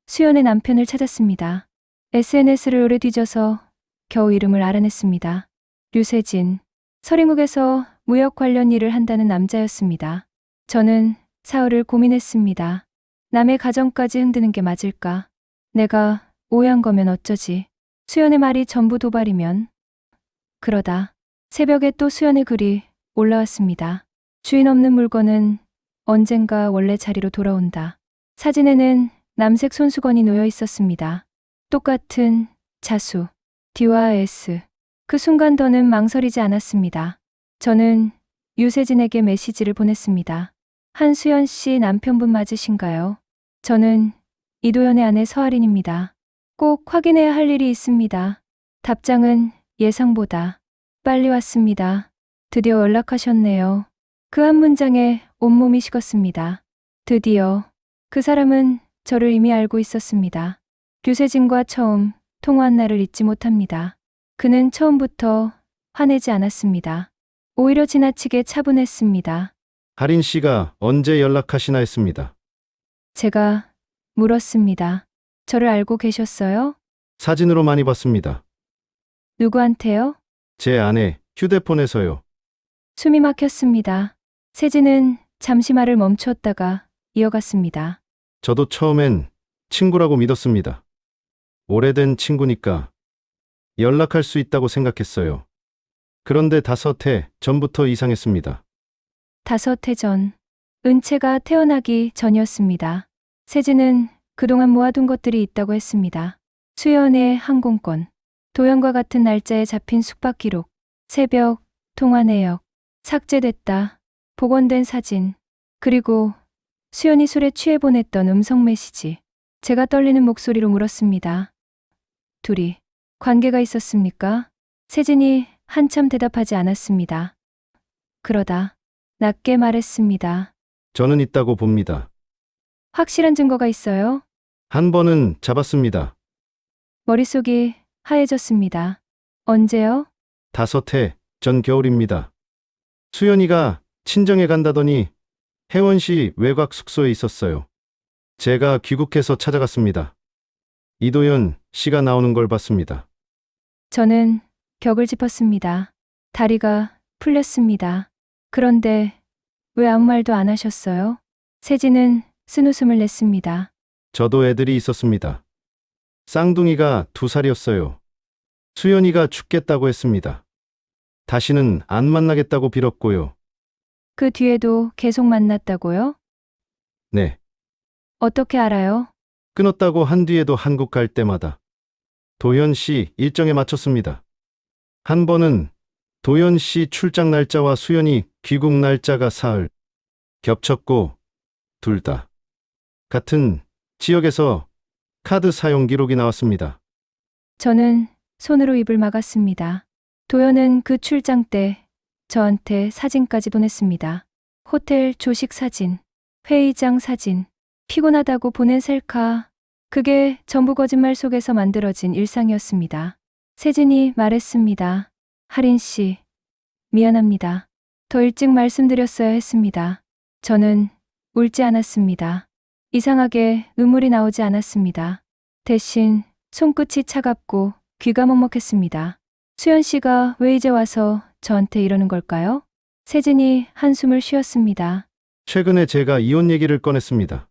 수연의 남편을 찾았습니다. SNS를 오래 뒤져서 겨우 이름을 알아냈습니다. 류세진. 서림국에서 무역 관련 일을 한다는 남자였습니다. 저는 사흘을 고민했습니다. 남의 가정까지 흔드는 게 맞을까? 내가 오해한 거면 어쩌지? 수연의 말이 전부 도발이면? 그러다 새벽에 또 수연의 글이 올라왔습니다. 주인 없는 물건은 언젠가 원래 자리로 돌아온다. 사진에는 남색 손수건이 놓여 있었습니다. 똑같은 자수, D와 S. 그 순간 더는 망설이지 않았습니다. 저는 유세진에게 메시지를 보냈습니다. 한수연 씨 남편분 맞으신가요? 저는 이도현의 아내 서아린입니다. 꼭 확인해야 할 일이 있습니다. 답장은 예상보다 빨리 왔습니다. 드디어 연락하셨네요. 그 한 문장에 온몸이 식었습니다. 드디어. 그 사람은 저를 이미 알고 있었습니다. 류세진과 처음 통화한 날을 잊지 못합니다. 그는 처음부터 화내지 않았습니다. 오히려 지나치게 차분했습니다. 하린 씨가 언제 연락하시나 했습니다. 제가 물었습니다. 저를 알고 계셨어요? 사진으로 많이 봤습니다. 누구한테요? 제 아내 휴대폰에서요. 숨이 막혔습니다. 세진은 잠시 말을 멈추었다가 이어갔습니다. 저도 처음엔 친구라고 믿었습니다. 오래된 친구니까 연락할 수 있다고 생각했어요. 그런데 5해 전부터 이상했습니다. 5해 전, 은채가 태어나기 전이었습니다. 세진은 그동안 모아둔 것들이 있다고 했습니다. 수연의 항공권, 도연과 같은 날짜에 잡힌 숙박 기록, 새벽, 통화 내역, 삭제됐다, 복원된 사진, 그리고 수연이 술에 취해 보냈던 음성 메시지. 제가 떨리는 목소리로 물었습니다. 둘이 관계가 있었습니까? 세진이 한참 대답하지 않았습니다. 그러다 낮게 말했습니다. 저는 있다고 봅니다. 확실한 증거가 있어요? 한 번은 잡았습니다. 머릿속이 하얘졌습니다. 언제요? 5해 전 겨울입니다. 수연이가 친정에 간다더니 혜원시 외곽 숙소에 있었어요. 제가 귀국해서 찾아갔습니다. 이도현 씨가 나오는 걸 봤습니다. 저는 격을 짚었습니다. 다리가 풀렸습니다. 그런데 왜 아무 말도 안 하셨어요? 세진은 쓴웃음을 냈습니다. 저도 애들이 있었습니다. 쌍둥이가 2살이었어요. 수연이가 죽겠다고 했습니다. 다시는 안 만나겠다고 빌었고요. 그 뒤에도 계속 만났다고요? 네. 어떻게 알아요? 끊었다고 한 뒤에도 한국 갈 때마다 도현 씨 일정에 맞췄습니다. 한 번은 도현 씨 출장 날짜와 수연이 귀국 날짜가 사흘 겹쳤고 둘 다 같은 지역에서 카드 사용 기록이 나왔습니다. 저는 손으로 입을 막았습니다. 도연은 그 출장 때 저한테 사진까지 보냈습니다. 호텔 조식 사진, 회의장 사진, 피곤하다고 보낸 셀카. 그게 전부 거짓말 속에서 만들어진 일상이었습니다. 세진이 말했습니다. 하린 씨, 미안합니다. 더 일찍 말씀드렸어야 했습니다. 저는 울지 않았습니다. 이상하게 눈물이 나오지 않았습니다. 대신 손끝이 차갑고 귀가 먹먹했습니다. 수연 씨가 왜 이제 와서 저한테 이러는 걸까요? 세진이 한숨을 쉬었습니다. 최근에 제가 이혼 얘기를 꺼냈습니다.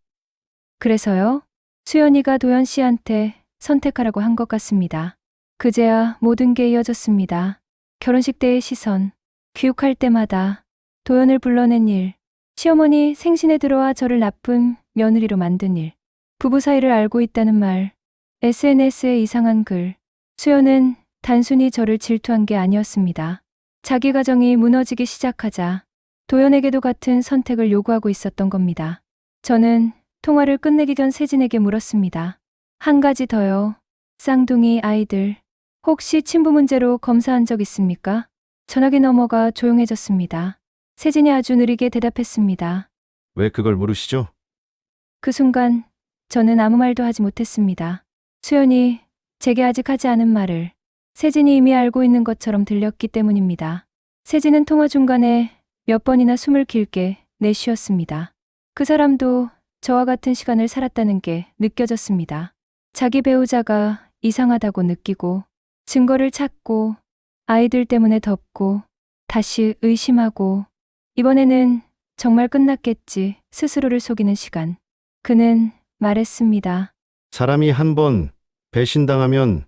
그래서요? 수연이가 도연 씨한테 선택하라고 한 것 같습니다. 그제야 모든 게 이어졌습니다. 결혼식 때의 시선, 귀국할 때마다 도연을 불러낸 일, 시어머니 생신에 들어와 저를 나쁜 며느리로 만든 일, 부부 사이를 알고 있다는 말, SNS에 이상한 글, 수연은 단순히 저를 질투한 게 아니었습니다. 자기 가정이 무너지기 시작하자 도연에게도 같은 선택을 요구하고 있었던 겁니다. 저는 통화를 끝내기 전 세진에게 물었습니다. 한 가지 더요. 쌍둥이 아이들, 혹시 친부 문제로 검사한 적 있습니까? 전화기 너머가 조용해졌습니다. 세진이 아주 느리게 대답했습니다. 왜 그걸 물으시죠? 그 순간 저는 아무 말도 하지 못했습니다. 수연이 제게 아직 하지 않은 말을 세진이 이미 알고 있는 것처럼 들렸기 때문입니다. 세진은 통화 중간에 몇 번이나 숨을 길게 내쉬었습니다. 그 사람도 저와 같은 시간을 살았다는 게 느껴졌습니다. 자기 배우자가 이상하다고 느끼고 증거를 찾고 아이들 때문에 덮고 다시 의심하고 이번에는 정말 끝났겠지 스스로를 속이는 시간. 그는 말했습니다. 사람이 한 번 배신당하면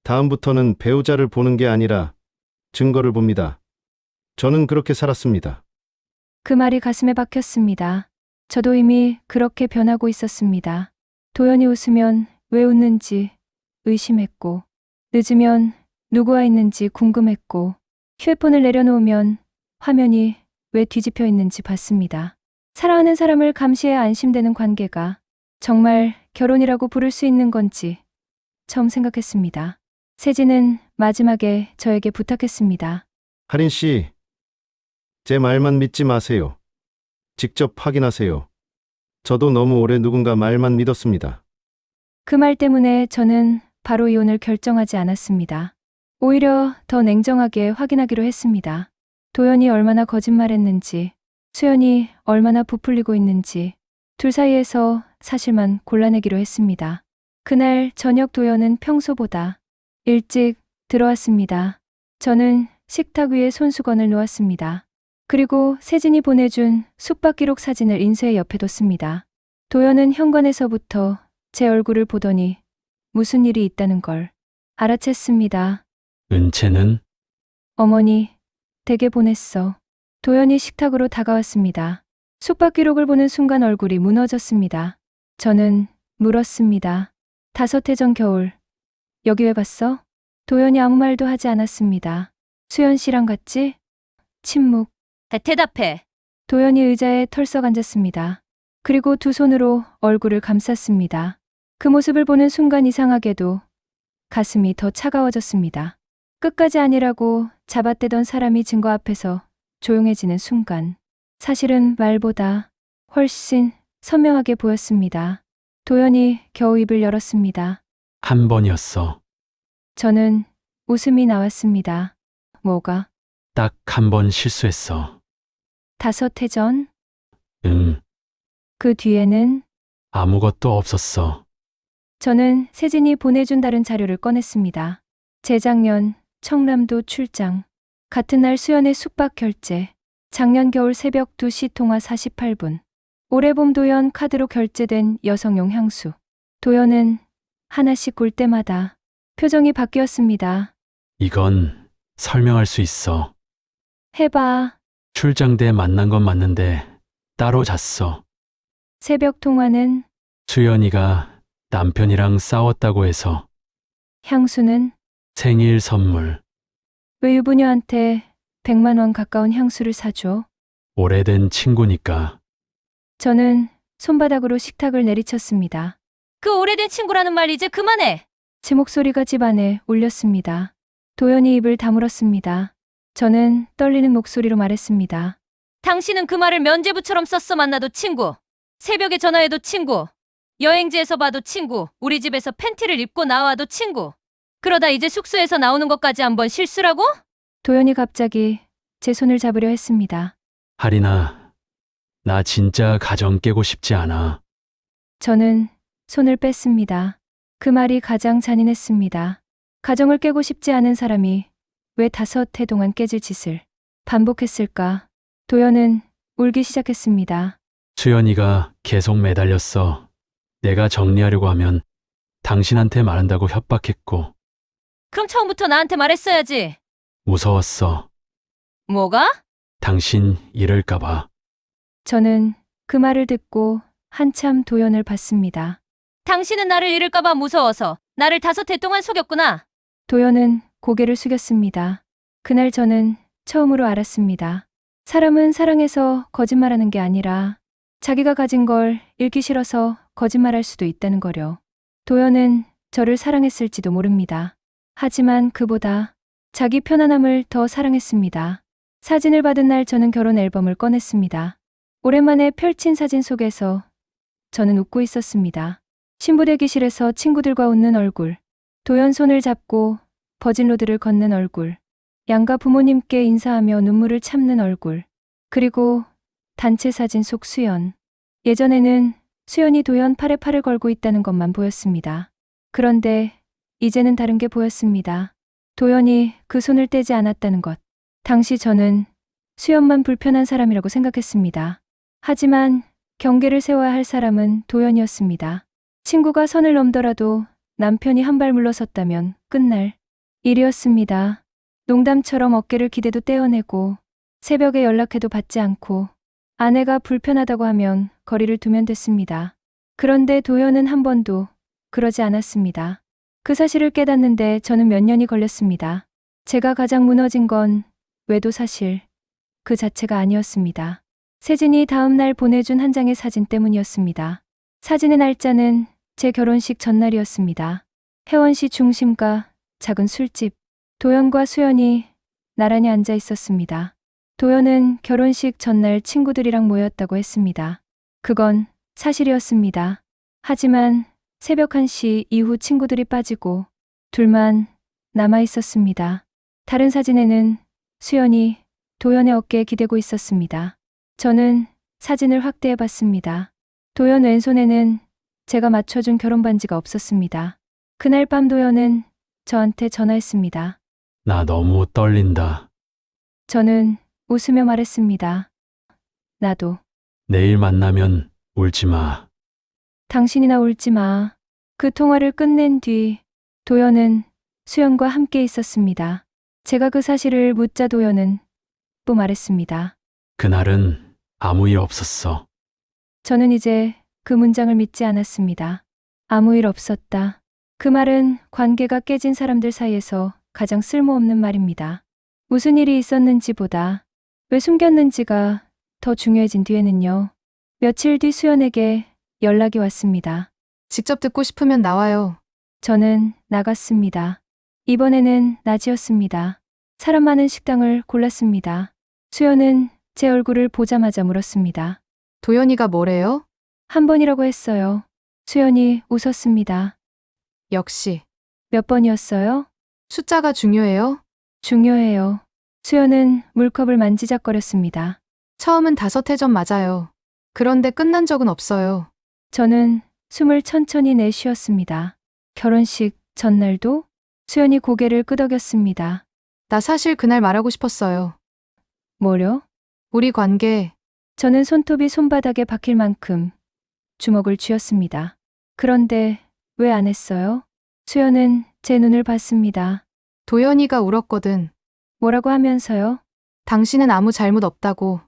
다음부터는 배우자를 보는 게 아니라 증거를 봅니다. 저는 그렇게 살았습니다. 그 말이 가슴에 박혔습니다. 저도 이미 그렇게 변하고 있었습니다. 도연이 웃으면 왜 웃는지 의심했고, 늦으면 누구와 있는지 궁금했고, 휴대폰을 내려놓으면 화면이 왜 뒤집혀 있는지 봤습니다. 사랑하는 사람을 감시해 안심되는 관계가 정말 결혼이라고 부를 수 있는 건지 처음 생각했습니다. 세진은 마지막에 저에게 부탁했습니다. 하린 씨, 제 말만 믿지 마세요. 직접 확인하세요. 저도 너무 오래 누군가 말만 믿었습니다. 그 말 때문에 저는 바로 이혼을 결정하지 않았습니다. 오히려 더 냉정하게 확인하기로 했습니다. 도연이 얼마나 거짓말했는지, 수연이 얼마나 부풀리고 있는지 둘 사이에서 사실만 골라내기로 했습니다. 그날 저녁 도연은 평소보다 일찍 들어왔습니다. 저는 식탁 위에 손수건을 놓았습니다. 그리고 세진이 보내준 숙박 기록 사진을 인쇄해 옆에 뒀습니다. 도연은 현관에서부터 제 얼굴을 보더니 무슨 일이 있다는 걸 알아챘습니다. 은채는? 어머니, 댁에 보냈어. 도연이 식탁으로 다가왔습니다. 숙박 기록을 보는 순간 얼굴이 무너졌습니다. 저는 물었습니다. 5해 전 겨울, 여기 왜 갔어? 도연이 아무 말도 하지 않았습니다. 수연 씨랑 갔지? 침묵. 대답해. 도연이 의자에 털썩 앉았습니다. 그리고 두 손으로 얼굴을 감쌌습니다. 그 모습을 보는 순간 이상하게도 가슴이 더 차가워졌습니다. 끝까지 아니라고 잡아떼던 사람이 증거 앞에서 조용해지는 순간, 사실은 말보다 훨씬 선명하게 보였습니다. 도연이 겨우 입을 열었습니다. 한 번이었어. 저는 웃음이 나왔습니다. 뭐가? 딱 한 번 실수했어. 5해 전? 응, 그 뒤에는? 아무것도 없었어. 저는 세진이 보내준 다른 자료를 꺼냈습니다. 재작년 청남도 출장, 같은 날 수연의 숙박 결제, 작년 겨울 새벽 2시 통화 48분, 올해 봄 도연 카드로 결제된 여성용 향수. 도연은 하나씩 볼 때마다 표정이 바뀌었습니다. 이건 설명할 수 있어. 해봐. 출장 때 만난 건 맞는데 따로 잤어. 새벽 통화는? 수연이가 남편이랑 싸웠다고 해서. 향수는? 생일 선물. 왜 유부녀한테 100만 원 가까운 향수를 사줘? 오래된 친구니까. 저는 손바닥으로 식탁을 내리쳤습니다. 그 오래된 친구라는 말 이제 그만해. 제 목소리가 집안에 울렸습니다. 도연이 입을 다물었습니다. 저는 떨리는 목소리로 말했습니다. 당신은 그 말을 면죄부처럼 썼어. 만나도 친구, 새벽에 전화해도 친구, 여행지에서 봐도 친구, 우리 집에서 팬티를 입고 나와도 친구. 그러다 이제 숙소에서 나오는 것까지 한번 실수라고? 도연이 갑자기 제 손을 잡으려 했습니다. 하린아, 나 진짜 가정 깨고 싶지 않아. 저는 손을 뺐습니다. 그 말이 가장 잔인했습니다. 가정을 깨고 싶지 않은 사람이 왜 5해 동안 깨질 짓을 반복했을까? 도연은 울기 시작했습니다. 수연이가 계속 매달렸어. 내가 정리하려고 하면 당신한테 말한다고 협박했고. 그럼 처음부터 나한테 말했어야지. 무서웠어. 뭐가? 당신 이럴까봐. 저는 그 말을 듣고 한참 도연을 봤습니다. 당신은 나를 잃을까봐 무서워서 나를 5해 동안 속였구나. 도연은 고개를 숙였습니다. 그날 저는 처음으로 알았습니다. 사람은 사랑해서 거짓말하는 게 아니라 자기가 가진 걸 잃기 싫어서 거짓말할 수도 있다는 거려. 도연은 저를 사랑했을지도 모릅니다. 하지만 그보다 자기 편안함을 더 사랑했습니다. 사진을 받은 날 저는 결혼 앨범을 꺼냈습니다. 오랜만에 펼친 사진 속에서 저는 웃고 있었습니다. 신부 대기실에서 친구들과 웃는 얼굴, 도연 손을 잡고 버진로드를 걷는 얼굴, 양가 부모님께 인사하며 눈물을 참는 얼굴, 그리고 단체 사진 속 수연. 예전에는 수연이 도연 팔에 팔을 걸고 있다는 것만 보였습니다. 그런데 이제는 다른 게 보였습니다. 도연이 그 손을 떼지 않았다는 것. 당시 저는 수연만 불편한 사람이라고 생각했습니다. 하지만 경계를 세워야 할 사람은 도연이었습니다. 친구가 선을 넘더라도 남편이 한 발 물러섰다면 끝날 일이었습니다. 농담처럼 어깨를 기대도 떼어내고 새벽에 연락해도 받지 않고 아내가 불편하다고 하면 거리를 두면 됐습니다. 그런데 도연은 한 번도 그러지 않았습니다. 그 사실을 깨닫는데 저는 몇 년이 걸렸습니다. 제가 가장 무너진 건 외도 사실 그 자체가 아니었습니다. 세진이 다음 날 보내준 한 장의 사진 때문이었습니다. 사진의 날짜는 제 결혼식 전날이었습니다. 혜원시 중심가 작은 술집. 도연과 수연이 나란히 앉아 있었습니다. 도연은 결혼식 전날 친구들이랑 모였다고 했습니다. 그건 사실이었습니다. 하지만 새벽 1시 이후 친구들이 빠지고 둘만 남아 있었습니다. 다른 사진에는 수연이 도연의 어깨에 기대고 있었습니다. 저는 사진을 확대해 봤습니다. 도연 왼손에는 제가 맞춰준 결혼 반지가 없었습니다. 그날 밤 도연은 저한테 전화했습니다. 나 너무 떨린다. 저는 웃으며 말했습니다. 나도. 내일 만나면 울지 마. 당신이나 울지 마. 그 통화를 끝낸 뒤 도연은 수연과 함께 있었습니다. 제가 그 사실을 묻자 도연은 또 말했습니다. 그날은 아무 일 없었어. 저는 이제 그 문장을 믿지 않았습니다. 아무 일 없었다. 그 말은 관계가 깨진 사람들 사이에서 가장 쓸모없는 말입니다. 무슨 일이 있었는지보다 왜 숨겼는지가 더 중요해진 뒤에는요. 며칠 뒤 수연에게 연락이 왔습니다. 직접 듣고 싶으면 나와요. 저는 나갔습니다. 이번에는 낮이었습니다. 사람 많은 식당을 골랐습니다. 수연은 제 얼굴을 보자마자 물었습니다. 도연이가 뭐래요? 한 번이라고 했어요. 수연이 웃었습니다. 역시. 몇 번이었어요? 숫자가 중요해요? 중요해요. 수연은 물컵을 만지작거렸습니다. 처음은 5회전 맞아요. 그런데 끝난 적은 없어요. 저는 숨을 천천히 내쉬었습니다. 결혼식 전날도 수연이 고개를 끄덕였습니다. 나 사실 그날 말하고 싶었어요. 뭐려? 우리 관계. 저는 손톱이 손바닥에 박힐 만큼 주먹을 쥐었습니다. 그런데 왜 안 했어요? 수연은 제 눈을 봤습니다. 도연이가 울었거든. 뭐라고 하면서요? 당신은 아무 잘못 없다고.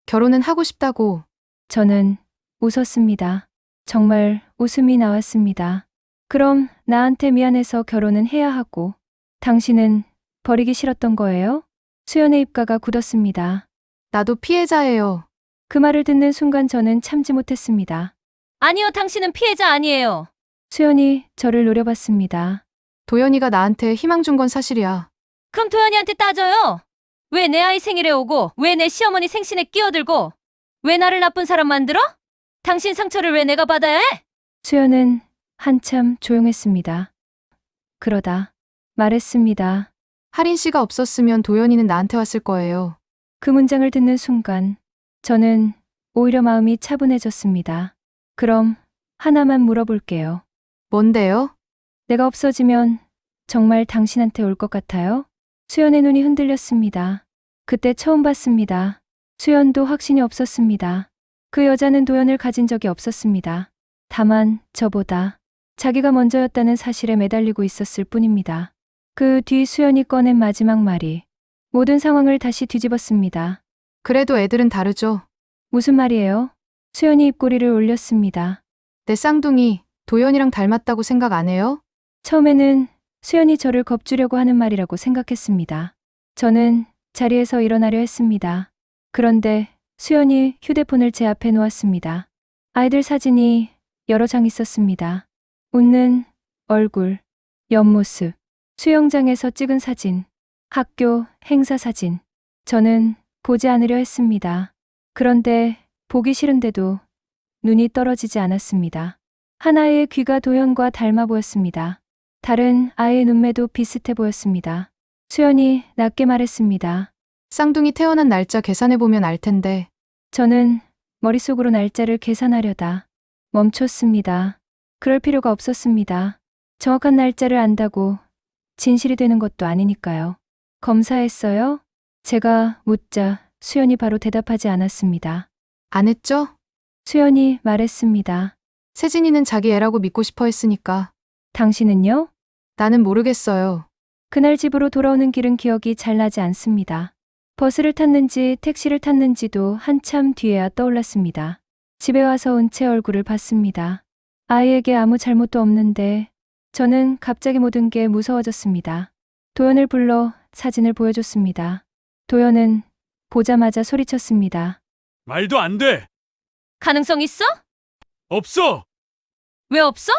결혼은 하고 싶다고. 저는 웃었습니다. 정말 웃음이 나왔습니다. 그럼 나한테 미안해서 결혼은 해야 하고 당신은 버리기 싫었던 거예요? 수연의 입가가 굳었습니다. 나도 피해자예요. 그 말을 듣는 순간 저는 참지 못했습니다. 아니요, 당신은 피해자 아니에요. 수연이 저를 노려봤습니다. 도연이가 나한테 희망 준 건 사실이야. 그럼 도연이한테 따져요. 왜 내 아이 생일에 오고, 왜 내 시어머니 생신에 끼어들고, 왜 나를 나쁜 사람 만들어? 당신 상처를 왜 내가 받아야 해? 수연은 한참 조용했습니다. 그러다 말했습니다. 하린 씨가 없었으면 도연이는 나한테 왔을 거예요. 그 문장을 듣는 순간 저는 오히려 마음이 차분해졌습니다. 그럼 하나만 물어볼게요. 뭔데요? 내가 없어지면 정말 당신한테 올 것 같아요? 수연의 눈이 흔들렸습니다. 그때 처음 봤습니다. 수연도 확신이 없었습니다. 그 여자는 도연을 가진 적이 없었습니다. 다만 저보다 자기가 먼저였다는 사실에 매달리고 있었을 뿐입니다. 그 뒤 수연이 꺼낸 마지막 말이 모든 상황을 다시 뒤집었습니다. 그래도 애들은 다르죠. 무슨 말이에요? 수연이 입꼬리를 올렸습니다. 내 쌍둥이 도연이랑 닮았다고 생각 안 해요? 처음에는 수연이 저를 겁주려고 하는 말이라고 생각했습니다. 저는 자리에서 일어나려 했습니다. 그런데 수연이 휴대폰을 제 앞에 놓았습니다. 아이들 사진이 여러 장 있었습니다. 웃는 얼굴, 옆모습, 수영장에서 찍은 사진, 학교 행사 사진. 저는 보지 않으려 했습니다. 그런데 보기 싫은데도 눈이 떨어지지 않았습니다. 하나의 귀가 도연과 닮아 보였습니다. 다른 아이의 눈매도 비슷해 보였습니다. 수연이 낮게 말했습니다. 쌍둥이 태어난 날짜 계산해보면 알 텐데. 저는 머릿속으로 날짜를 계산하려다 멈췄습니다. 그럴 필요가 없었습니다. 정확한 날짜를 안다고 진실이 되는 것도 아니니까요. 검사했어요? 제가 묻자 수연이 바로 대답하지 않았습니다. 안 했죠? 수연이 말했습니다. 세진이는 자기 애라고 믿고 싶어 했으니까. 당신은요? 나는 모르겠어요. 그날 집으로 돌아오는 길은 기억이 잘 나지 않습니다. 버스를 탔는지 택시를 탔는지도 한참 뒤에야 떠올랐습니다. 집에 와서 은채 얼굴을 봤습니다. 아이에게 아무 잘못도 없는데 저는 갑자기 모든 게 무서워졌습니다. 도연을 불러 사진을 보여줬습니다. 도연은 보자마자 소리쳤습니다. 말도 안 돼. 가능성 있어? 없어. 왜 없어?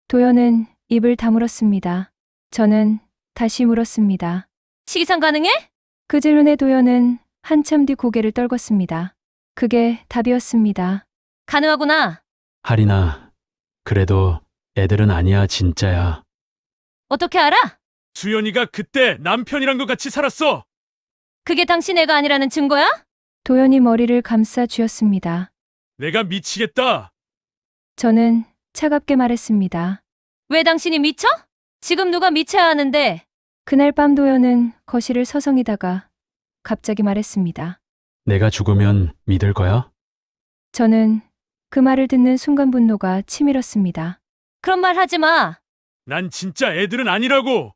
도연은 입을 다물었습니다. 저는 다시 물었습니다. 시기상 가능해? 그 질문에 도연은 한참 뒤 고개를 떨궜습니다. 그게 답이었습니다. 가능하구나. 하리나, 그래도 애들은 아니야, 진짜야. 어떻게 알아? 수연이가 그때 남편이랑 도 같이 살았어. 그게 당신 애가 아니라는 증거야? 도연이 머리를 감싸 쥐었습니다. 내가 미치겠다. 저는 차갑게 말했습니다. 왜 당신이 미쳐? 지금 누가 미쳐야 하는데. 그날 밤 도연은 거실을 서성이다가 갑자기 말했습니다. 내가 죽으면 믿을 거야? 저는 그 말을 듣는 순간 분노가 치밀었습니다. 그런 말 하지 마. 난 진짜 애들은 아니라고.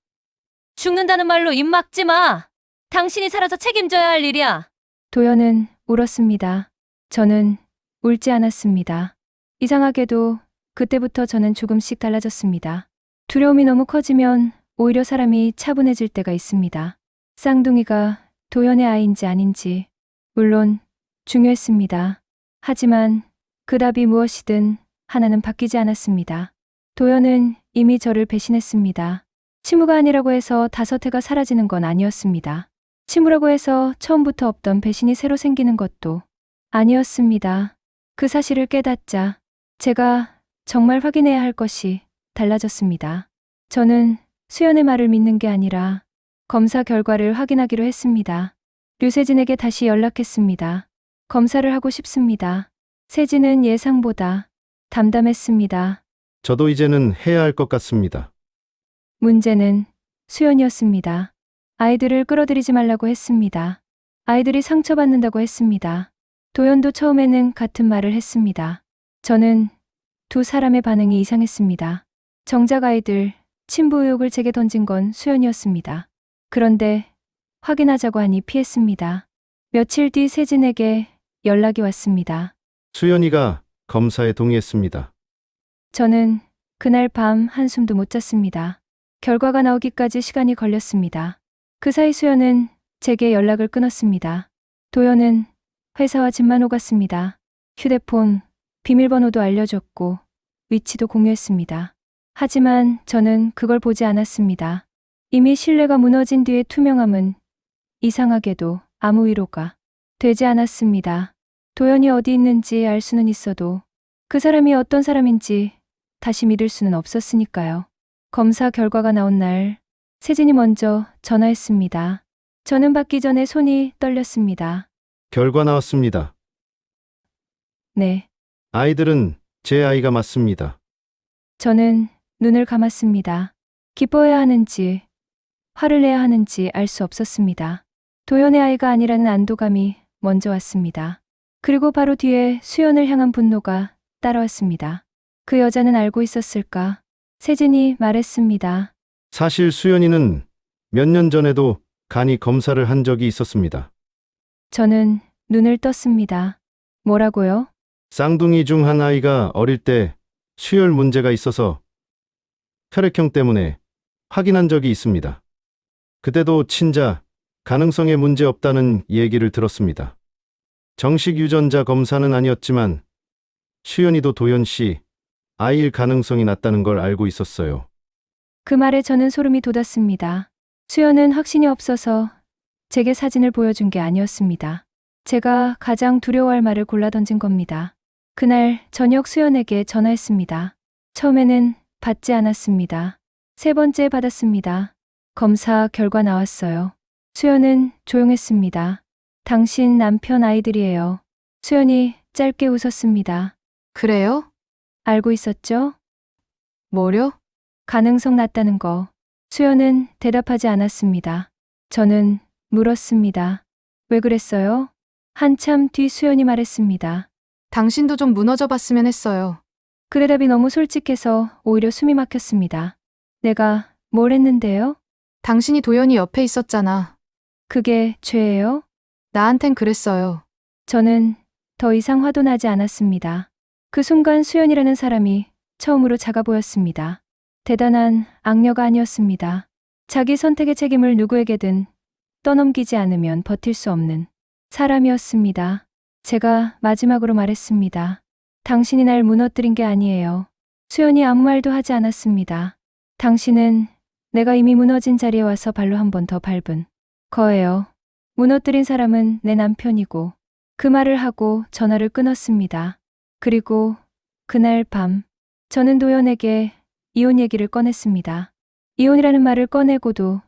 죽는다는 말로 입 막지 마. 당신이 살아서 책임져야 할 일이야. 도연은 울었습니다. 저는 울지 않았습니다. 이상하게도 그때부터 저는 조금씩 달라졌습니다. 두려움이 너무 커지면 오히려 사람이 차분해질 때가 있습니다. 쌍둥이가 도연의 아이인지 아닌지 물론 중요했습니다. 하지만 그 답이 무엇이든 하나는 바뀌지 않았습니다. 도연은 이미 저를 배신했습니다. 친부가 아니라고 해서 다섯 해가 사라지는 건 아니었습니다. 친부라고 해서 처음부터 없던 배신이 새로 생기는 것도 아니었습니다. 그 사실을 깨닫자 제가 정말 확인해야 할 것이 달라졌습니다. 저는 수연의 말을 믿는 게 아니라 검사 결과를 확인하기로 했습니다. 류세진에게 다시 연락했습니다. 검사를 하고 싶습니다. 세진은 예상보다 담담했습니다. 저도 이제는 해야 할 것 같습니다. 문제는 수연이었습니다. 아이들을 끌어들이지 말라고 했습니다. 아이들이 상처받는다고 했습니다. 도연도 처음에는 같은 말을 했습니다. 저는 두 사람의 반응이 이상했습니다. 정작 아이들, 친부 의혹을 제게 던진 건 수연이었습니다. 그런데 확인하자고 하니 피했습니다. 며칠 뒤 세진에게 연락이 왔습니다. 수연이가 검사에 동의했습니다. 저는 그날 밤 한숨도 못 잤습니다. 결과가 나오기까지 시간이 걸렸습니다. 그 사이 수연은 제게 연락을 끊었습니다. 도연은 회사와 집만 오갔습니다. 휴대폰, 비밀번호도 알려줬고 위치도 공유했습니다. 하지만 저는 그걸 보지 않았습니다. 이미 신뢰가 무너진 뒤의 투명함은 이상하게도 아무 위로가 되지 않았습니다. 도연이 어디 있는지 알 수는 있어도 그 사람이 어떤 사람인지 다시 믿을 수는 없었으니까요. 검사 결과가 나온 날 세진이 먼저 전화했습니다. 저는 받기 전에 손이 떨렸습니다. 결과 나왔습니다. 네. 아이들은 제 아이가 맞습니다. 저는 눈을 감았습니다. 기뻐해야 하는지 화를 내야 하는지 알 수 없었습니다. 도연의 아이가 아니라는 안도감이 먼저 왔습니다. 그리고 바로 뒤에 수연을 향한 분노가 따라왔습니다. 그 여자는 알고 있었을까? 세진이 말했습니다. 사실 수연이는 몇 년 전에도 간이 검사를 한 적이 있었습니다. 저는 눈을 떴습니다. 뭐라고요? 쌍둥이 중 한 아이가 어릴 때 수혈 문제가 있어서 혈액형 때문에 확인한 적이 있습니다. 그때도 친자, 가능성에 문제 없다는 얘기를 들었습니다. 정식 유전자 검사는 아니었지만 수연이도 도연 씨 아이일 가능성이 낮다는 걸 알고 있었어요. 그 말에 저는 소름이 돋았습니다. 수연은 확신이 없어서 제게 사진을 보여준 게 아니었습니다. 제가 가장 두려워할 말을 골라 던진 겁니다. 그날 저녁 수연에게 전화했습니다. 처음에는 받지 않았습니다. 세 번째 받았습니다. 검사 결과 나왔어요. 수연은 조용했습니다. 당신 남편 아이들이에요. 수연이 짧게 웃었습니다. 그래요? 알고 있었죠? 뭐려? 가능성 낮다는 거. 수연은 대답하지 않았습니다. 저는 물었습니다. 왜 그랬어요? 한참 뒤 수연이 말했습니다. 당신도 좀 무너져 봤으면 했어요. 그 대답이 너무 솔직해서 오히려 숨이 막혔습니다. 내가 뭘 했는데요? 당신이 도연이 옆에 있었잖아. 그게 죄예요? 나한텐 그랬어요. 저는 더 이상 화도 나지 않았습니다. 그 순간 수연이라는 사람이 처음으로 작아 보였습니다. 대단한 악녀가 아니었습니다. 자기 선택의 책임을 누구에게든 떠넘기지 않으면 버틸 수 없는 사람이었습니다. 제가 마지막으로 말했습니다. 당신이 날 무너뜨린 게 아니에요. 수연이 아무 말도 하지 않았습니다. 당신은 내가 이미 무너진 자리에 와서 발로 한 번 더 밟은 거예요. 무너뜨린 사람은 내 남편이고 그 말을 하고 전화를 끊었습니다. 그리고 그날 밤 저는 도연에게 이혼 얘기를 꺼냈습니다. 이혼이라는 말을 꺼내고도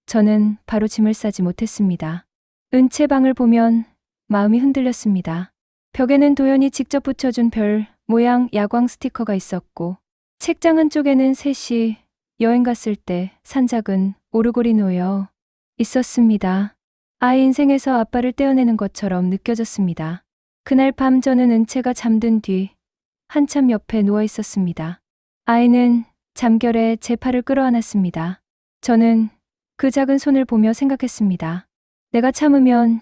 저는 바로 짐을 싸지 못했습니다. 은채 방을 보면 마음이 흔들렸습니다. 벽에는 도연이 직접 붙여준 별 모양 야광 스티커가 있었고 책장 한쪽에는 셋이 여행 갔을 때 산 작은 오르골이 놓여 있었습니다. 아이 인생에서 아빠를 떼어내는 것처럼 느껴졌습니다. 그날 밤 저는 은채가 잠든 뒤 한참 옆에 누워 있었습니다. 아이는 잠결에 제 팔을 끌어안았습니다. 저는 그 작은 손을 보며 생각했습니다. 내가 참으면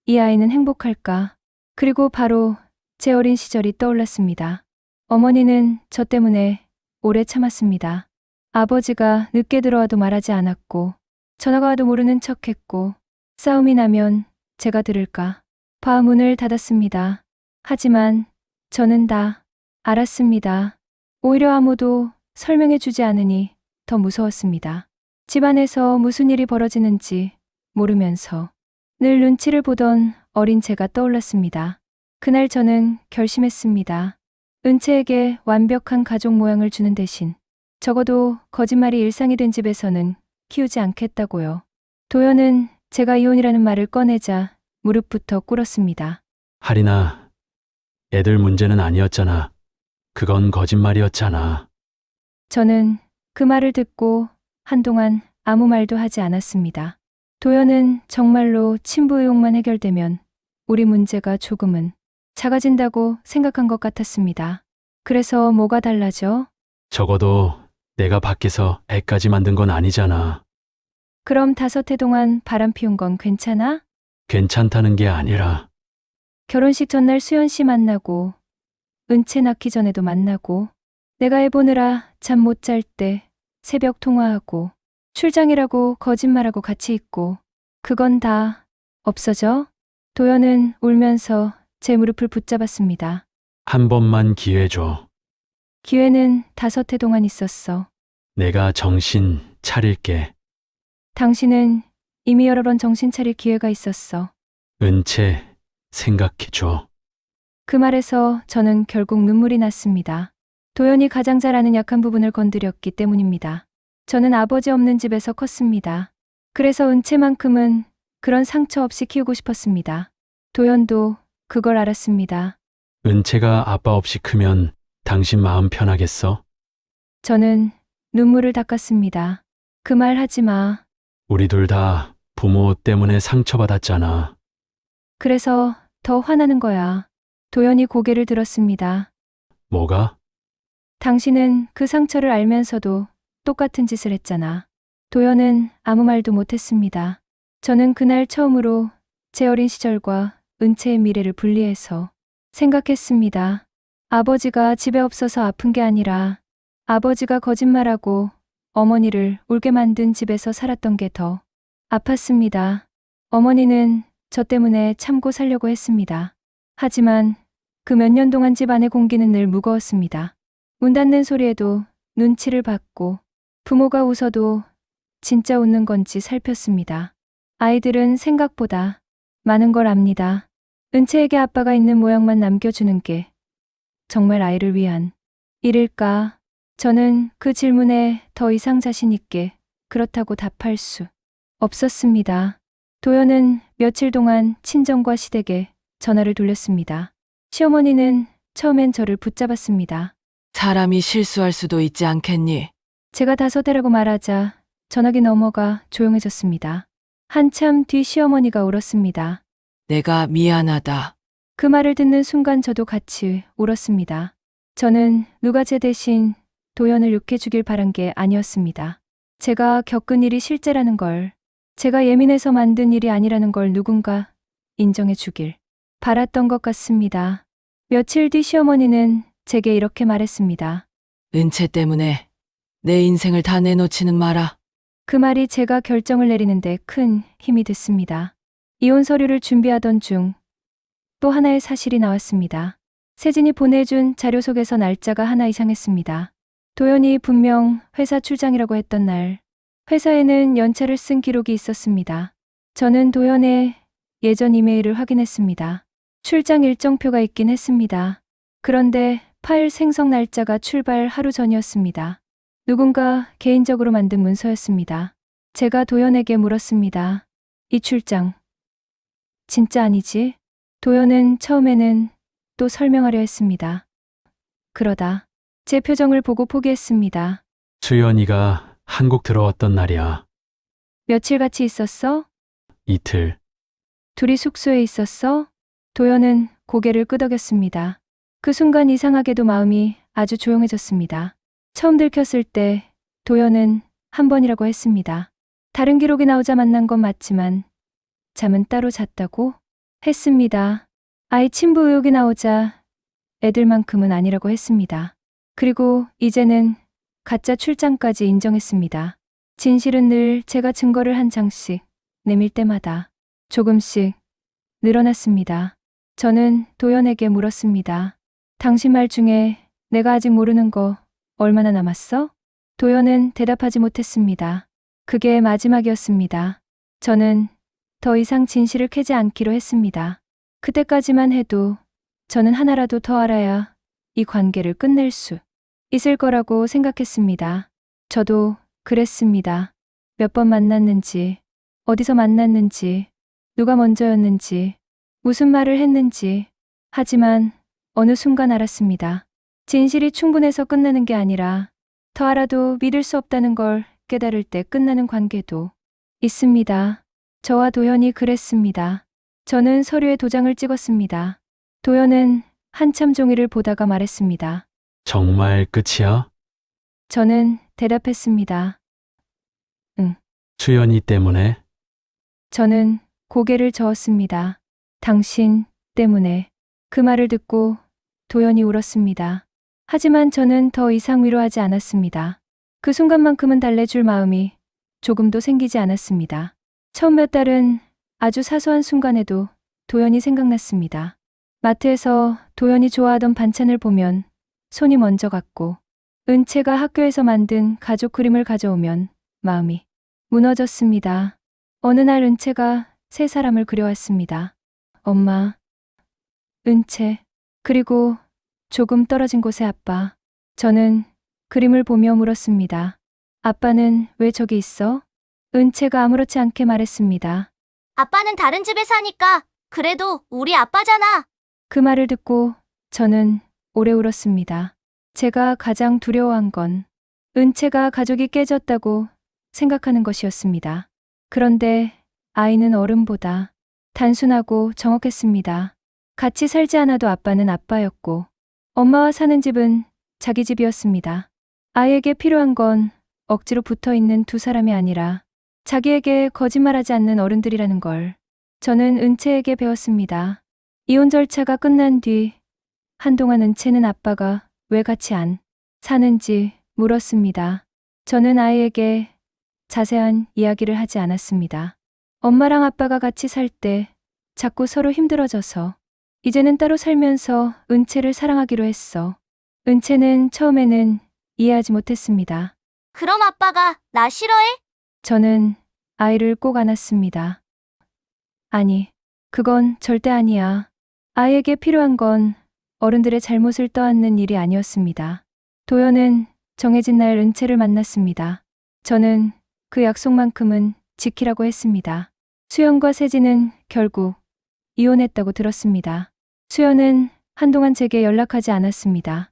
이 아이는 행복할까? 그리고 바로 제 어린 시절이 떠올랐습니다. 어머니는 저 때문에 오래 참았습니다. 아버지가 늦게 들어와도 말하지 않았고 전화가 와도 모르는 척했고 싸움이 나면 제가 들을까 봐 문을 닫았습니다. 하지만 저는 다 알았습니다. 오히려 아무도 설명해 주지 않으니 더 무서웠습니다. 집안에서 무슨 일이 벌어지는지 모르면서 늘 눈치를 보던 어린 제가 떠올랐습니다. 그날 저는 결심했습니다. 은채에게 완벽한 가족 모양을 주는 대신 적어도 거짓말이 일상이 된 집에서는 키우지 않겠다고요. 도연은 제가 이혼이라는 말을 꺼내자 무릎부터 꿇었습니다. 하리나, 애들 문제는 아니었잖아. 그건 거짓말이었잖아. 저는 그 말을 듣고 한동안 아무 말도 하지 않았습니다. 도연은 정말로 친부 의혹만 해결되면 우리 문제가 조금은 작아진다고 생각한 것 같았습니다. 그래서 뭐가 달라져? 적어도 내가 밖에서 애까지 만든 건 아니잖아. 그럼 5해 동안 바람 피운 건 괜찮아? 괜찮다는 게 아니라 결혼식 전날 수연 씨 만나고 은채 낳기 전에도 만나고 내가 애 보느라 잠 못 잘 때 새벽 통화하고 출장이라고 거짓말하고 같이 있고 그건 다 없어져? 도연은 울면서 제 무릎을 붙잡았습니다. 한 번만 기회 줘. 기회는 5해 동안 있었어. 내가 정신 차릴게. 당신은 이미 여러 번 정신 차릴 기회가 있었어. 은채 생각해줘. 그 말에서 저는 결국 눈물이 났습니다. 도연이 가장 잘 아는 약한 부분을 건드렸기 때문입니다. 저는 아버지 없는 집에서 컸습니다. 그래서 은채만큼은 그런 상처 없이 키우고 싶었습니다. 도연도 그걸 알았습니다. 은채가 아빠 없이 크면 당신 마음 편하겠어? 저는 눈물을 닦았습니다. 그 말 하지 마. 우리 둘 다 부모 때문에 상처받았잖아. 그래서 더 화나는 거야. 도연이 고개를 들었습니다. 뭐가? 당신은 그 상처를 알면서도 똑같은 짓을 했잖아. 도연은 아무 말도 못했습니다. 저는 그날 처음으로 제 어린 시절과 은채의 미래를 분리해서 생각했습니다. 아버지가 집에 없어서 아픈 게 아니라 아버지가 거짓말하고 어머니를 울게 만든 집에서 살았던 게 더 아팠습니다. 어머니는 저 때문에 참고 살려고 했습니다. 하지만 그 몇 년 동안 집 안의 공기는 늘 무거웠습니다. 문 닫는 소리에도 눈치를 받고 부모가 웃어도 진짜 웃는 건지 살폈습니다. 아이들은 생각보다 많은 걸 압니다. 은채에게 아빠가 있는 모양만 남겨주는 게 정말 아이를 위한 일일까? 저는 그 질문에 더 이상 자신 있게 그렇다고 답할 수 없었습니다. 도연은 며칠 동안 친정과 시댁에 전화를 돌렸습니다. 시어머니는 처음엔 저를 붙잡았습니다. 사람이 실수할 수도 있지 않겠니? 제가 다소대라고 말하자 전화기 넘어가 조용해졌습니다. 한참 뒤 시어머니가 울었습니다. 내가 미안하다. 그 말을 듣는 순간 저도 같이 울었습니다. 저는 누가 제 대신 도연을 욕해주길 바란 게 아니었습니다. 제가 겪은 일이 실제라는 걸, 제가 예민해서 만든 일이 아니라는 걸 누군가 인정해주길 바랐던 것 같습니다. 며칠 뒤 시어머니는 제게 이렇게 말했습니다. 은채 때문에 내 인생을 다 내놓지는 마라. 그 말이 제가 결정을 내리는데 큰 힘이 됐습니다. 이혼 서류를 준비하던 중 또 하나의 사실이 나왔습니다. 세진이 보내준 자료 속에서 날짜가 하나 이상했습니다. 도연이 분명 회사 출장이라고 했던 날, 회사에는 연차를 쓴 기록이 있었습니다. 저는 도연의 예전 이메일을 확인했습니다. 출장 일정표가 있긴 했습니다. 그런데 파일 생성 날짜가 출발 하루 전이었습니다. 누군가 개인적으로 만든 문서였습니다. 제가 도연에게 물었습니다. 이 출장 진짜 아니지? 도연은 처음에는 또 설명하려 했습니다. 그러다 제 표정을 보고 포기했습니다. 수연이가 한국 들어왔던 날이야. 며칠 같이 있었어? 이틀. 둘이 숙소에 있었어? 도연은 고개를 끄덕였습니다. 그 순간 이상하게도 마음이 아주 조용해졌습니다. 처음 들켰을 때 도연은 한 번이라고 했습니다. 다른 기록이 나오자 만난 건 맞지만 잠은 따로 잤다고 했습니다. 아이 친부 의혹이 나오자 애들만큼은 아니라고 했습니다. 그리고 이제는 가짜 출장까지 인정했습니다. 진실은 늘 제가 증거를 한 장씩 내밀 때마다 조금씩 늘어났습니다. 저는 도연에게 물었습니다. 당신 말 중에 내가 아직 모르는 거 얼마나 남았어? 도연은 대답하지 못했습니다. 그게 마지막이었습니다. 저는 더 이상 진실을 캐지 않기로 했습니다. 그때까지만 해도 저는 하나라도 더 알아야 이 관계를 끝낼 수 있을 거라고 생각했습니다. 저도 그랬습니다. 몇 번 만났는지, 어디서 만났는지, 누가 먼저였는지, 무슨 말을 했는지. 하지만 어느 순간 알았습니다. 진실이 충분해서 끝나는 게 아니라 더 알아도 믿을 수 없다는 걸 깨달을 때 끝나는 관계도 있습니다. 저와 도연이 그랬습니다. 저는 서류에 도장을 찍었습니다. 도연은 한참 종이를 보다가 말했습니다. 정말 끝이야? 저는 대답했습니다. 응. 수연이 때문에? 저는 고개를 저었습니다. 당신 때문에. 그 말을 듣고 도연이 울었습니다. 하지만 저는 더 이상 위로하지 않았습니다. 그 순간만큼은 달래줄 마음이 조금도 생기지 않았습니다. 처음 몇 달은 아주 사소한 순간에도 도연이 생각났습니다. 마트에서 도연이 좋아하던 반찬을 보면 손이 먼저 갔고, 은채가 학교에서 만든 가족 그림을 가져오면 마음이 무너졌습니다. 어느 날 은채가 세 사람을 그려왔습니다. 엄마, 은채, 그리고 조금 떨어진 곳에 아빠. 저는 그림을 보며 물었습니다. 아빠는 왜 저기 있어? 은채가 아무렇지 않게 말했습니다. 아빠는 다른 집에 사니까 그래도 우리 아빠잖아. 그 말을 듣고 저는 오래 울었습니다. 제가 가장 두려워한 건 은채가 가족이 깨졌다고 생각하는 것이었습니다. 그런데 아이는 어른보다 단순하고 정확했습니다. 같이 살지 않아도 아빠는 아빠였고, 엄마와 사는 집은 자기 집이었습니다. 아이에게 필요한 건 억지로 붙어 있는 두 사람이 아니라 자기에게 거짓말하지 않는 어른들이라는 걸 저는 은채에게 배웠습니다. 이혼 절차가 끝난 뒤 한동안 은채는 아빠가 왜 같이 안 사는지 물었습니다. 저는 아이에게 자세한 이야기를 하지 않았습니다. 엄마랑 아빠가 같이 살 때 자꾸 서로 힘들어져서 이제는 따로 살면서 은채를 사랑하기로 했어. 은채는 처음에는 이해하지 못했습니다. 그럼 아빠가 나 싫어해? 저는 아이를 꼭 안았습니다. 아니, 그건 절대 아니야. 아이에게 필요한 건 어른들의 잘못을 떠안는 일이 아니었습니다. 도연은 정해진 날 은채를 만났습니다. 저는 그 약속만큼은 지키라고 했습니다. 수연과 세진은 결국 이혼했다고 들었습니다. 수연은 한동안 제게 연락하지 않았습니다.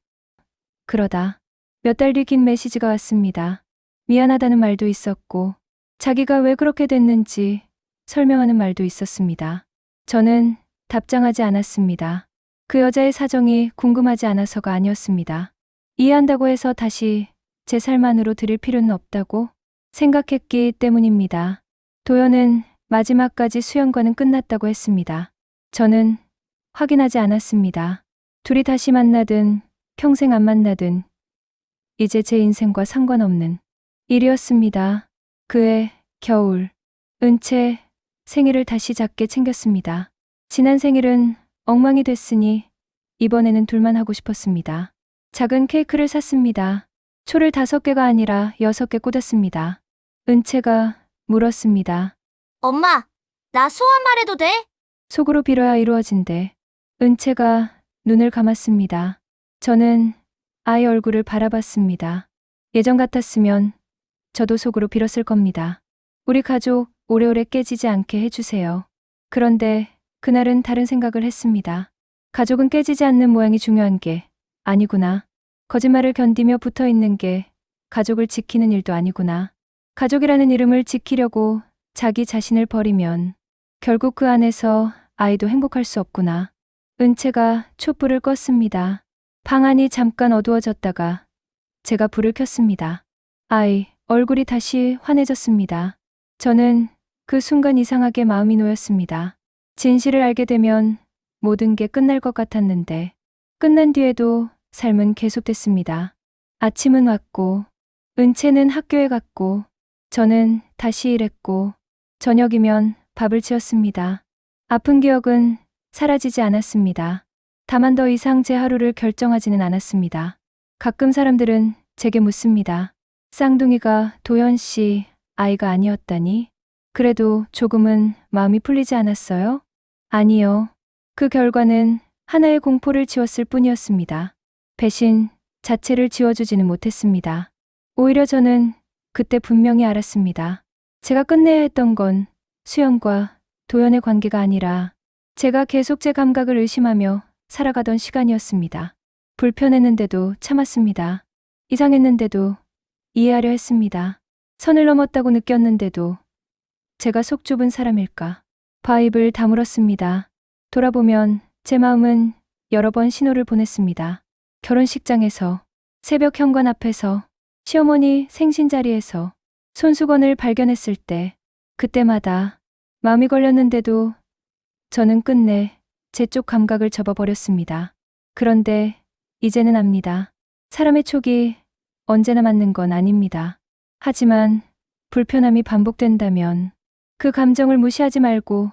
그러다 몇 달 뒤 긴 메시지가 왔습니다. 미안하다는 말도 있었고 자기가 왜 그렇게 됐는지 설명하는 말도 있었습니다. 저는 답장하지 않았습니다. 그 여자의 사정이 궁금하지 않아서가 아니었습니다. 이해한다고 해서 다시 제 삶 안으로 들일 필요는 없다고 생각했기 때문입니다. 도연은 마지막까지 수연과는 끝났다고 했습니다. 저는 확인하지 않았습니다. 둘이 다시 만나든 평생 안 만나든 이제 제 인생과 상관없는 일이었습니다. 그해 겨울 은채 생일을 다시 작게 챙겼습니다. 지난 생일은 엉망이 됐으니 이번에는 둘만 하고 싶었습니다. 작은 케이크를 샀습니다. 초를 5개가 아니라 6개 꽂았습니다. 은채가 물었습니다. 엄마, 나 소원 말해도 돼? 속으로 빌어야 이루어진대. 은채가 눈을 감았습니다. 저는 아이 얼굴을 바라봤습니다. 예전 같았으면 저도 속으로 빌었을 겁니다. 우리 가족 오래오래 깨지지 않게 해주세요. 그런데 그날은 다른 생각을 했습니다. 가족은 깨지지 않는 모양이 중요한 게 아니구나. 거짓말을 견디며 붙어 있는 게 가족을 지키는 일도 아니구나. 가족이라는 이름을 지키려고 자기 자신을 버리면 결국 그 안에서 아이도 행복할 수 없구나. 은채가 촛불을 껐습니다. 방 안이 잠깐 어두워졌다가 제가 불을 켰습니다. 아이 얼굴이 다시 환해졌습니다. 저는 그 순간 이상하게 마음이 놓였습니다. 진실을 알게 되면 모든 게 끝날 것 같았는데 끝난 뒤에도 삶은 계속됐습니다. 아침은 왔고 은채는 학교에 갔고 저는 다시 일했고 저녁이면 밥을 지었습니다. 아픈 기억은 사라지지 않았습니다. 다만 더 이상 제 하루를 결정하지는 않았습니다. 가끔 사람들은 제게 묻습니다. 쌍둥이가 도연 씨 아이가 아니었다니? 그래도 조금은 마음이 풀리지 않았어요? 아니요. 그 결과는 하나의 공포를 지웠을 뿐이었습니다. 배신 자체를 지워주지는 못했습니다. 오히려 저는 그때 분명히 알았습니다. 제가 끝내야 했던 건 수연과 도연의 관계가 아니라 제가 계속 제 감각을 의심하며 살아가던 시간이었습니다. 불편했는데도 참았습니다. 이상했는데도 이해하려 했습니다. 선을 넘었다고 느꼈는데도 제가 속 좁은 사람일까? 바입을 다물었습니다. 돌아보면 제 마음은 여러 번 신호를 보냈습니다. 결혼식장에서, 새벽 현관 앞에서, 시어머니 생신 자리에서, 손수건을 발견했을 때, 그때마다 마음이 걸렸는데도 저는 끝내 제 쪽 감각을 접어버렸습니다. 그런데 이제는 압니다. 사람의 촉이 언제나 맞는 건 아닙니다. 하지만 불편함이 반복된다면 그 감정을 무시하지 말고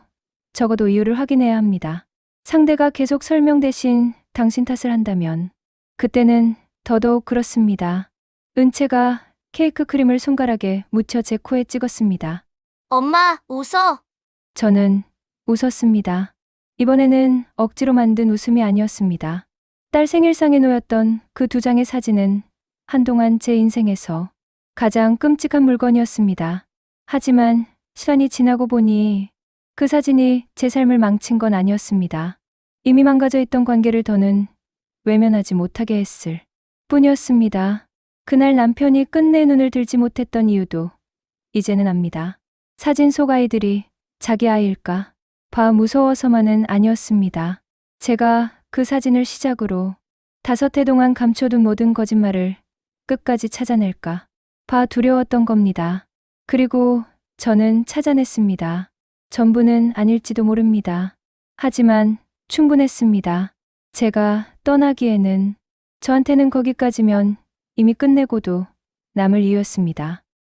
적어도 이유를 확인해야 합니다. 상대가 계속 설명 대신 당신 탓을 한다면 그때는 더더욱 그렇습니다. 은채가 케이크 크림을 손가락에 묻혀 제 코에 찍었습니다. 엄마, 웃어. 저는 웃었습니다. 이번에는 억지로 만든 웃음이 아니었습니다. 딸 생일상에 놓였던 그 2장의 사진은 한동안 제 인생에서 가장 끔찍한 물건이었습니다. 하지만 시간이 지나고 보니 그 사진이 제 삶을 망친 건 아니었습니다. 이미 망가져 있던 관계를 더는 외면하지 못하게 했을 뿐이었습니다. 그날 남편이 끝내 눈을 들지 못했던 이유도 이제는 압니다. 사진 속 아이들이 자기 아이일까 봐 무서워서만은 아니었습니다. 제가 그 사진을 시작으로 5해 동안 감춰둔 모든 거짓말을 끝까지 찾아낼까 봐 두려웠던 겁니다. 그리고 저는 찾아냈습니다. 전부는 아닐지도 모릅니다. 하지만 충분했습니다. 제가 떠나기에는 저한테는 거기까지면 이미 끝내고도 남을 이유였습니다.